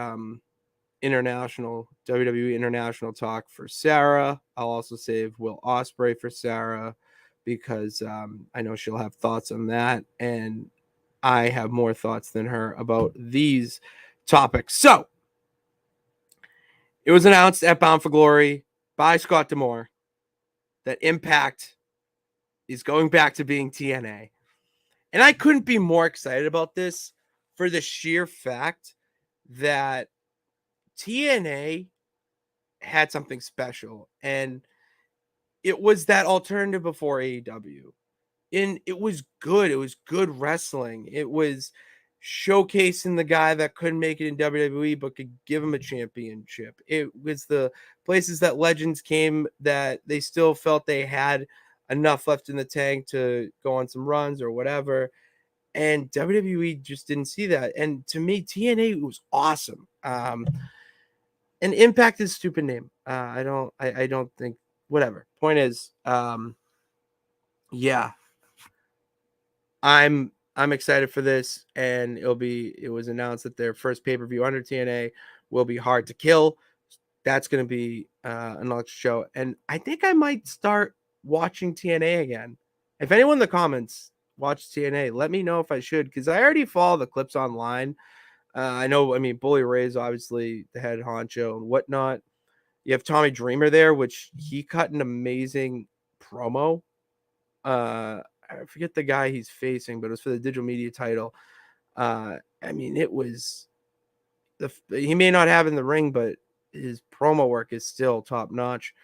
international WWE international talk for Sarah. I'll also save Will Ospreay for Sarah because I know she'll have thoughts on that, and I have more thoughts than her about these topics. So it was announced at Bound for Glory by Scott D'Amore that Impact is going back to being TNA. And I couldn't be more excited about this for the sheer fact that TNA had something special. And it was that alternative before AEW. And it was good. It was good wrestling. It was showcasing the guy that couldn't make it in WWE but could give him a championship. It was the places that legends came that they still felt they had enough left in the tank to go on some runs or whatever. And WWE just didn't see that. And to me, TNA was awesome. And Impact is a stupid name. I don't think, whatever. Point is, yeah, I'm excited for this, and it was announced that their first pay-per-view under TNA will be Hard to Kill. That's going to be an electric show, and I think I might start watching TNA again. If anyone in the comments watch TNA, let me know if I should, because I already follow the clips online. I know, Bully Ray's obviously the head honcho and whatnot. You have Tommy Dreamer there, which he cut an amazing promo. I forget the guy he's facing, but it was for the digital media title. It was he may not have in the ring, but his promo work is still top notch.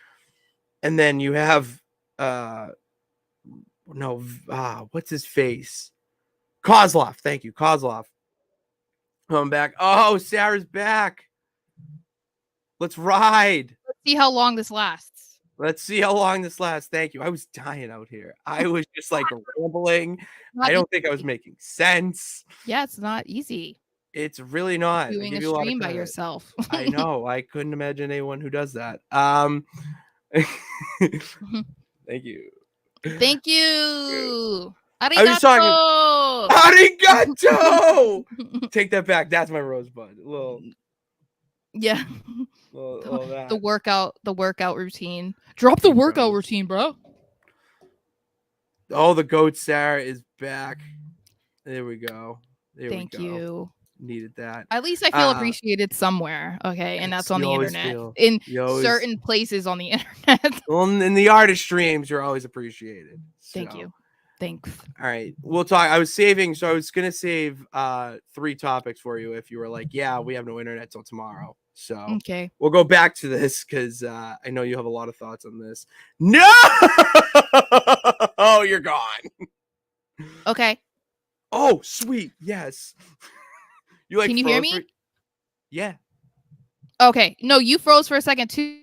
And then you have what's his face? Kozlov. Thank you, Kozlov. Coming back. Oh, Sarah's back. Let's ride. Let's see how long this lasts. Let's see how long this lasts. Thank you. I was dying out here. I was just like rambling. I don't think I was making sense. Yeah, it's not easy. It's really not. Doing a stream by yourself. I know. I couldn't imagine anyone who does that. Thank you. Thank you. Arigato. Arigato. Take that back. That's my rosebud. Yeah. The workout routine. Drop the workout routine, bro. Oh, the goat Sarah is back. There we go. Thank you. Needed that. At least I feel appreciated somewhere. Okay. And that's on the internet. In certain places on the internet. Well, in the artist streams, you're always appreciated. Thank you. Thanks. All right. We'll talk. I was going to save 3 topics for you if you were like, yeah, we have no internet till tomorrow. So okay, we'll go back to this because I know you have a lot of thoughts on this. No, oh, you're gone. Okay. Oh, sweet. Yes. Can you hear me? Yeah. Okay. No, you froze for a second too.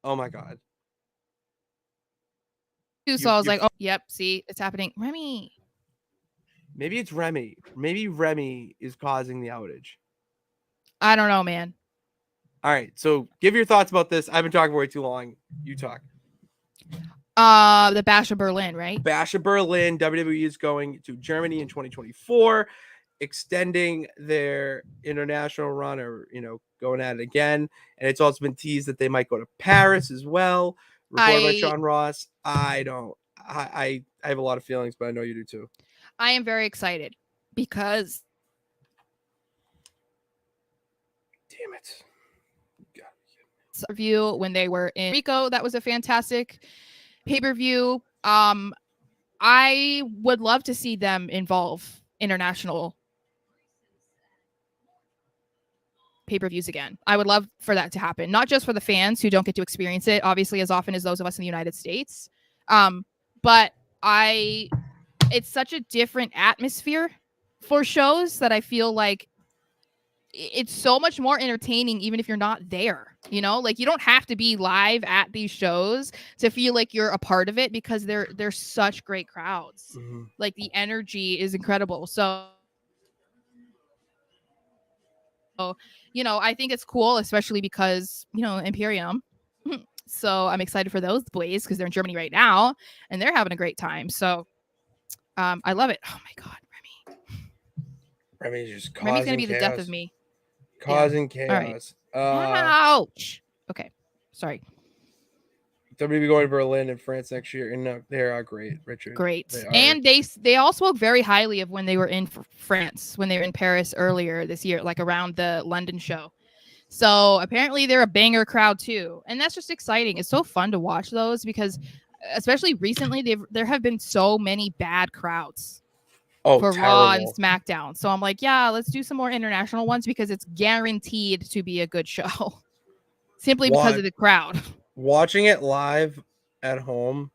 Oh my God. So I was like, oh, yep. See, it's happening. Remy. Maybe it's Remy. Maybe Remy is causing the outage. I don't know, man. All right, so give your thoughts about this. I've been talking way too long. You talk. The Bash of Berlin, right? Bash of Berlin. WWE is going to Germany in 2024, extending their international run, or going at it again. And it's also been teased that they might go to Paris as well. Reported by Sean Ross. I have a lot of feelings, but I know you do too. I am very excited because. Damn it. Review when they were in Rico, that was a fantastic pay-per-view. I would love to see them involve international pay-per-views again. I would love for that to happen, not just for the fans who don't get to experience it, obviously, as often as those of us in the United States. But it's such a different atmosphere for shows that I feel like it's so much more entertaining, even if you're not there, like you don't have to be live at these shows to feel like you're a part of it, because they're such great crowds. Mm-hmm. Like the energy is incredible. So, I think it's cool, especially because, Imperium. So I'm excited for those boys because they're in Germany right now and they're having a great time. So I love it. Oh my God, Remy. Remy's just causing Remy's going to be chaos. the death of me. Causing chaos. Ouch. Okay. Sorry. WWE going to Berlin and France next year, and they are great, Richard. Great. And they all spoke very highly of when they were in France, when they were in Paris earlier this year, like around the London show. So apparently they're a banger crowd too, and that's just exciting. It's so fun to watch those because, especially recently, there have been so many bad crowds. For terrible. Raw and SmackDown. So I'm like, yeah, let's do some more international ones because it's guaranteed to be a good show. Simply because of the crowd. Watching it live at home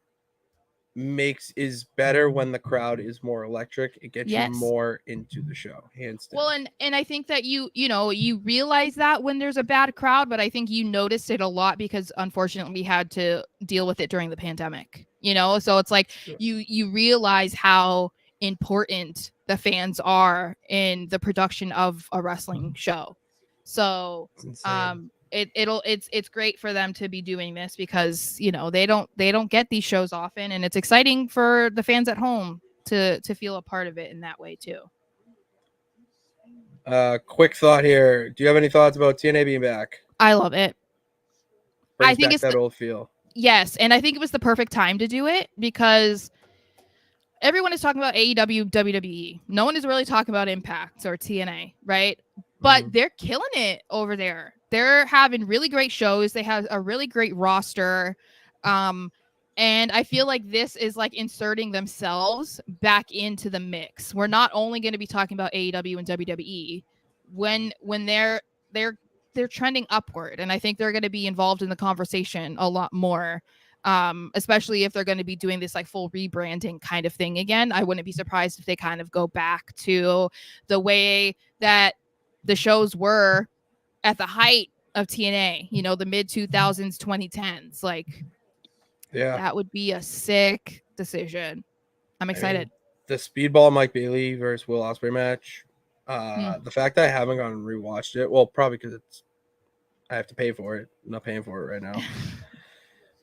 is better when the crowd is more electric. It gets you more into the show, hands down. Well, and I think that you realize that when there's a bad crowd, but I think you noticed it a lot because unfortunately we had to deal with it during the pandemic. So it's like you realize how important the fans are in the production of a wrestling show. So it's great for them to be doing this because they don't get these shows often, and it's exciting for the fans at home to feel a part of it in that way too. Quick thought here. Do you have any thoughts about TNA being back? I love it. I think it's that old feel. Yes, and I think it was the perfect time to do it because everyone is talking about AEW, WWE. No one is really talking about Impact or TNA, right? But they're killing it over there. They're having really great shows. They have a really great roster. And I feel like this is like inserting themselves back into the mix. We're not only going to be talking about AEW and WWE when they're trending upward. And I think they're going to be involved in the conversation a lot more. Especially if they're going to be doing this like full rebranding kind of thing again. I wouldn't be surprised if they kind of go back to the way that the shows were at the height of TNA, the mid 2000s, 2010s. Like, that would be a sick decision. I'm excited. The Speedball Mike Bailey versus Will Ospreay match. The fact that I haven't gone and rewatched it, well, probably because I have to pay for it. I'm not paying for it right now.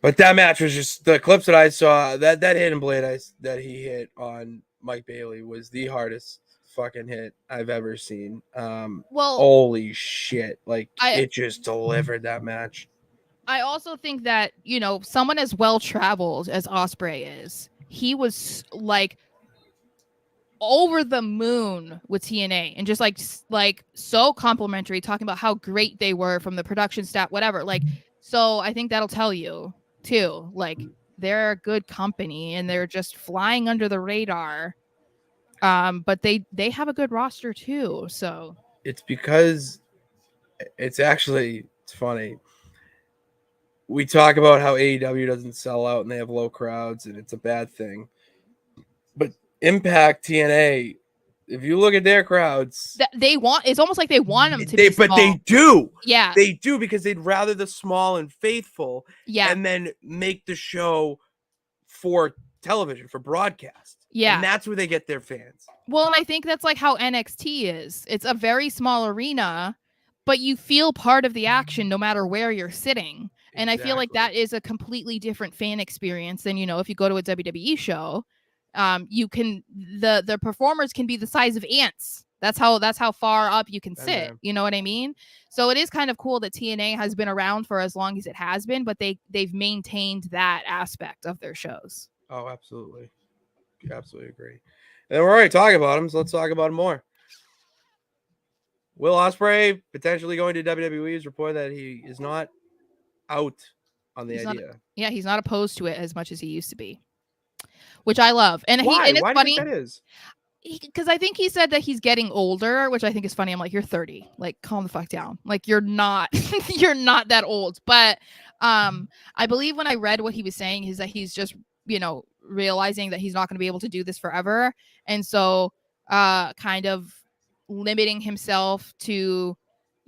But that match was just the clips that I saw. That hidden blade that he hit on Mike Bailey was the hardest fucking hit I've ever seen. Holy shit! Like it just delivered that match. I also think that someone as well traveled as Ospreay is, he was like over the moon with TNA and just like so complimentary, talking about how great they were from the production staff, whatever. Like, so I think that'll tell you too, like they're a good company and they're just flying under the radar. But they have a good roster too. So it's because it's funny. We talk about how AEW doesn't sell out and they have low crowds and it's a bad thing. But Impact, TNA, if you look at their crowds, it's almost like they want them to be small. But they do. Yeah. They do because they'd rather the small and faithful. Yeah. And then make the show for television, for broadcast. Yeah. And that's where they get their fans. Well, and I think that's like how NXT is. It's a very small arena, but you feel part of the action no matter where you're sitting. And I feel like that is a completely different fan experience than, if you go to a WWE show, you can the performers can be the size of ants. That's how far up you can sit. You know what I mean? So it is kind of cool that TNA has been around for as long as it has been, but they've maintained that aspect of their shows. Oh, absolutely. Absolutely agree. And we're already talking about him, so let's talk about him more. Will Ospreay potentially going to WWE is reported that he is not out on the idea. He's not opposed to it as much as he used to be, which I love. And Why? And it's Why funny. do you think that is? Because I think he said that he's getting older, which I think is funny. I'm like, you're 30. Like, calm the fuck down. Like, you're not you're not that old. But I believe when I read what he was saying is that he's just, realizing that he's not going to be able to do this forever. And so kind of limiting himself to,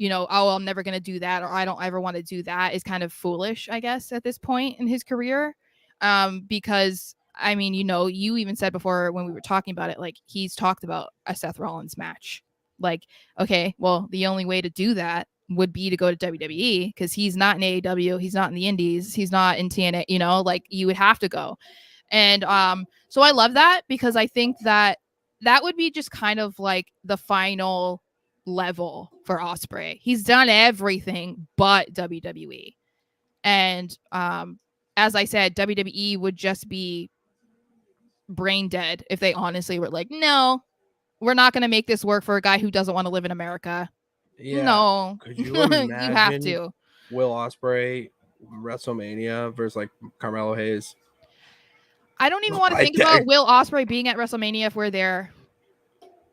oh, I'm never going to do that, or I don't ever want to do that, is kind of foolish, I guess, at this point in his career. Because I mean, you even said before when we were talking about it, like, he's talked about a Seth Rollins match. Like, okay, well, the only way to do that would be to go to WWE, because he's not in AEW, he's not in the Indies, he's not in TNA, like, you would have to go. And so I love that, because I think that would be just kind of like the final level for Ospreay. He's done everything but WWE. And as I said, WWE would just be brain dead if they honestly were like, no, we're not going to make this work for a guy who doesn't want to live in America. Yeah. No. Could you imagine you have to. Will Ospreay WrestleMania versus like Carmelo Hayes? I don't even want to think about Will Ospreay being at WrestleMania if we're there.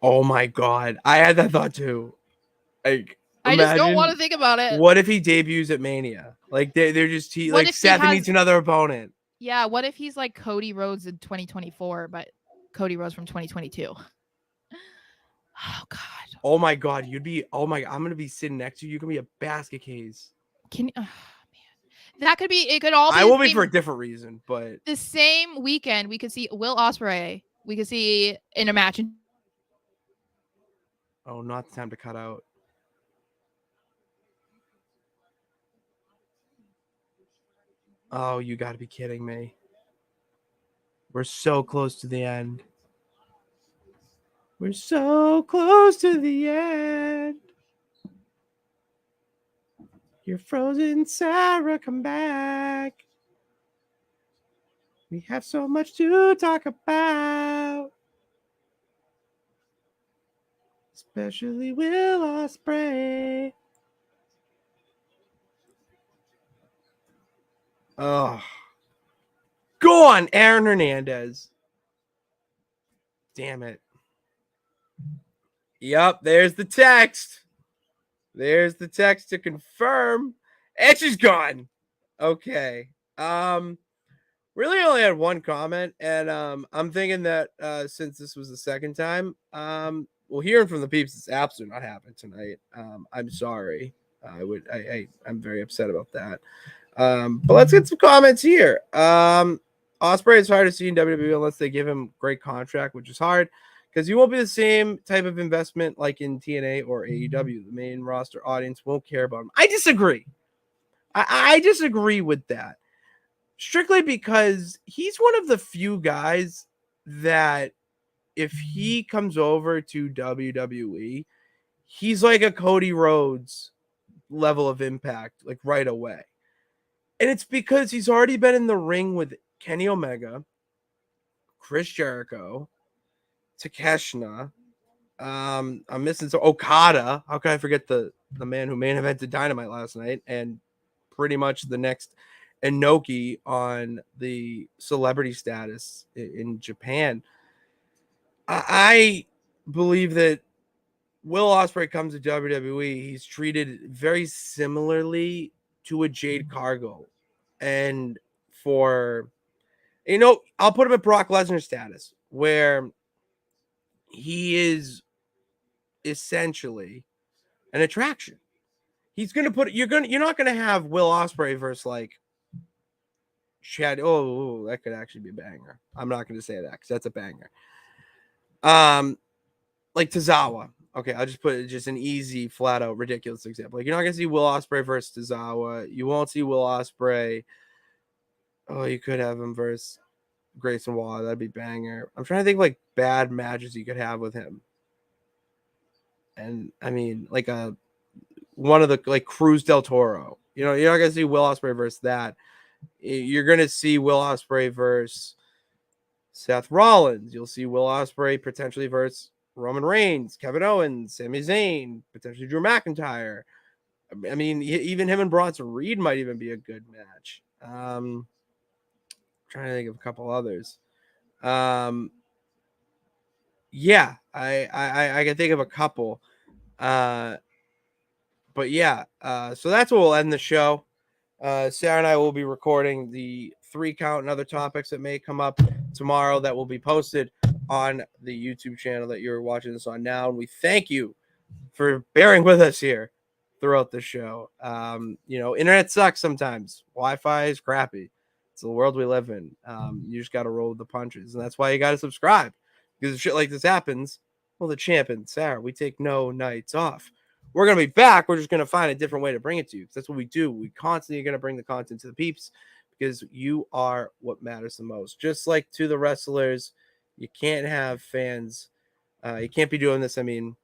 Oh my God. I had that thought too. Like, I just don't want to think about it. What if he debuts at Mania? Like, they're just like Seth needs another opponent. Yeah, what if he's like Cody Rhodes in 2024, but Cody Rhodes from 2022? Oh God. Oh my God, I'm gonna be sitting next to you. You can be a basket case. Man. That could be, it could all be. I will be for a different reason, but the same weekend we could see Will Ospreay. We could see in a match. Oh, not the time to cut out. Oh, you got to be kidding me. We're so close to the end. We're so close to the end. You're frozen, Sara, come back. We have so much to talk about. Especially Will Ospreay. Oh. Go on, Aaron Hernandez. Damn it. Yep, there's the text. There's the text to confirm. And she's gone. Okay. Really only had one comment, and I'm thinking that since this was the second time, well, hearing from the peeps, it's absolutely not happening tonight. I'm sorry. I'm very upset about that. But let's get some comments here. Ospreay is hard to see in WWE unless they give him a great contract, which is hard because you won't be the same type of investment like in TNA or AEW. The main roster audience won't care about him. I disagree. I disagree with that. Strictly because he's one of the few guys that if he comes over to WWE, he's like a Cody Rhodes level of impact, like right away. And it's because he's already been in the ring with Kenny Omega, Chris Jericho, Takeshita. I'm missing Okada. How can I forget the man who main evented Dynamite last night and pretty much the next Inoki on the celebrity status in Japan. I believe that Will Ospreay comes to WWE. He's treated very similarly to a Jade Cargill. And for, I'll put him at Brock Lesnar status where he is essentially an attraction. He's going to put, you're not going to have Will Ospreay versus like Chad. Oh, that could actually be a banger. I'm not going to say that because that's a banger. Like Tozawa. Okay, I'll just put it just an easy, flat out, ridiculous example. Like you're not going to see Will Ospreay versus Tozawa. You won't see Will Ospreay. Oh, you could have him versus Grayson Waller. That'd be banger. I'm trying to think like bad matches you could have with him. And I mean, like one of the like Cruz del Toro. You know, you're not gonna see Will Ospreay versus that. You're gonna see Will Ospreay versus Seth Rollins. You'll see Will Ospreay potentially versus Roman Reigns, Kevin Owens, Sami Zayn, potentially Drew McIntyre. I mean, even him and Bronson Reed might even be a good match. Trying to think of a couple others. Yeah, I can think of a couple. But yeah, so that's what we'll end the show. Sarah and I will be recording the 3 count and other topics that may come up tomorrow that will be posted on the YouTube channel that you're watching this on now. And we thank you for bearing with us here throughout the show. You know, internet sucks sometimes. Wi-Fi is crappy. It's the world we live in. You just got to roll with the punches. And that's why you got to subscribe. Because if shit like this happens, well, the champ and Sarah, we take no nights off. We're going to be back. We're just going to find a different way to bring it to you. Because that's what we do. We constantly are going to bring the content to the peeps because you are what matters the most. Just like to the wrestlers, you can't have fans. You can't be doing this. I mean,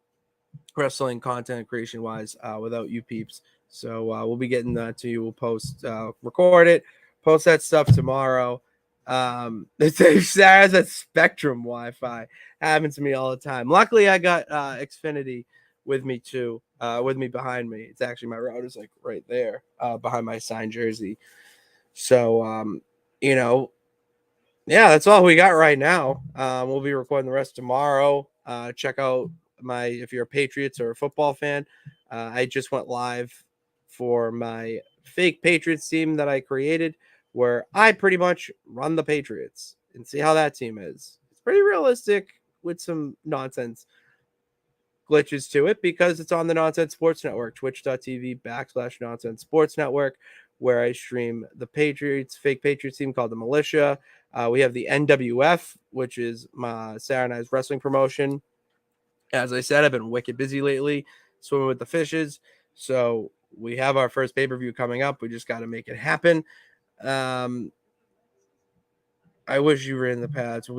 wrestling content creation wise without you peeps. So we'll be getting that to you. We'll post, record it, post that stuff tomorrow. Sarah's at Spectrum Wi-Fi. Happens to me all the time. Luckily, I got Xfinity with me too. With me behind me. It's actually my router's like right there behind my signed jersey. So you know, yeah, that's all we got right now. We'll be recording the rest tomorrow. Check out if you're a Patriots or a football fan. I just went live for my fake Patriots team that I created, where I pretty much run the Patriots and see how that team is. It's pretty realistic with some nonsense glitches to it because it's on the Nonsense Sports Network, twitch.tv/Nonsense Sports Network, where I stream the Patriots, fake Patriots team called the Militia. We have the NWF, which is my Sara and I's wrestling promotion. As I said, I've been wicked busy lately, swimming with the fishes. So we have our first pay-per-view coming up. We just got to make it happen. I wish you were in the pads.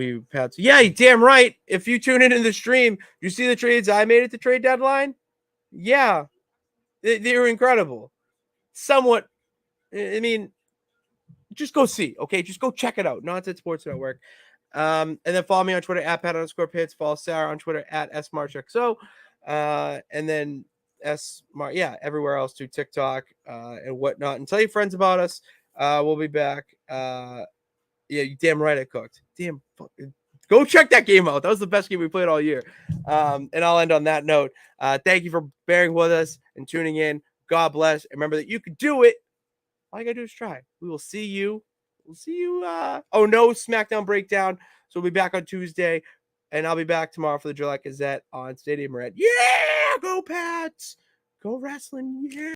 Yeah, you're damn right. If you tune into the stream, you see the trades I made at the trade deadline? Yeah. They were incredible. Somewhat, I mean, just go see, okay? Just go check it out. Nonsense Sports Network. And then follow me on Twitter at Pat_Pits. Follow Sarah on Twitter at SMarchXO. And then everywhere else too, TikTok and whatnot. And tell your friends about us. We'll be back. Yeah, you damn right I cooked. Damn fucking. Go check that game out. That was the best game we played all year. And I'll end on that note. Thank you for bearing with us and tuning in. God bless. And remember that you can do it. All you gotta do is try. We will see you. We'll see you. Oh no, SmackDown breakdown. So we'll be back on Tuesday, and I'll be back tomorrow for the Gillette Gazette on Stadium Red. Yeah, go Pats, go wrestling. Yeah.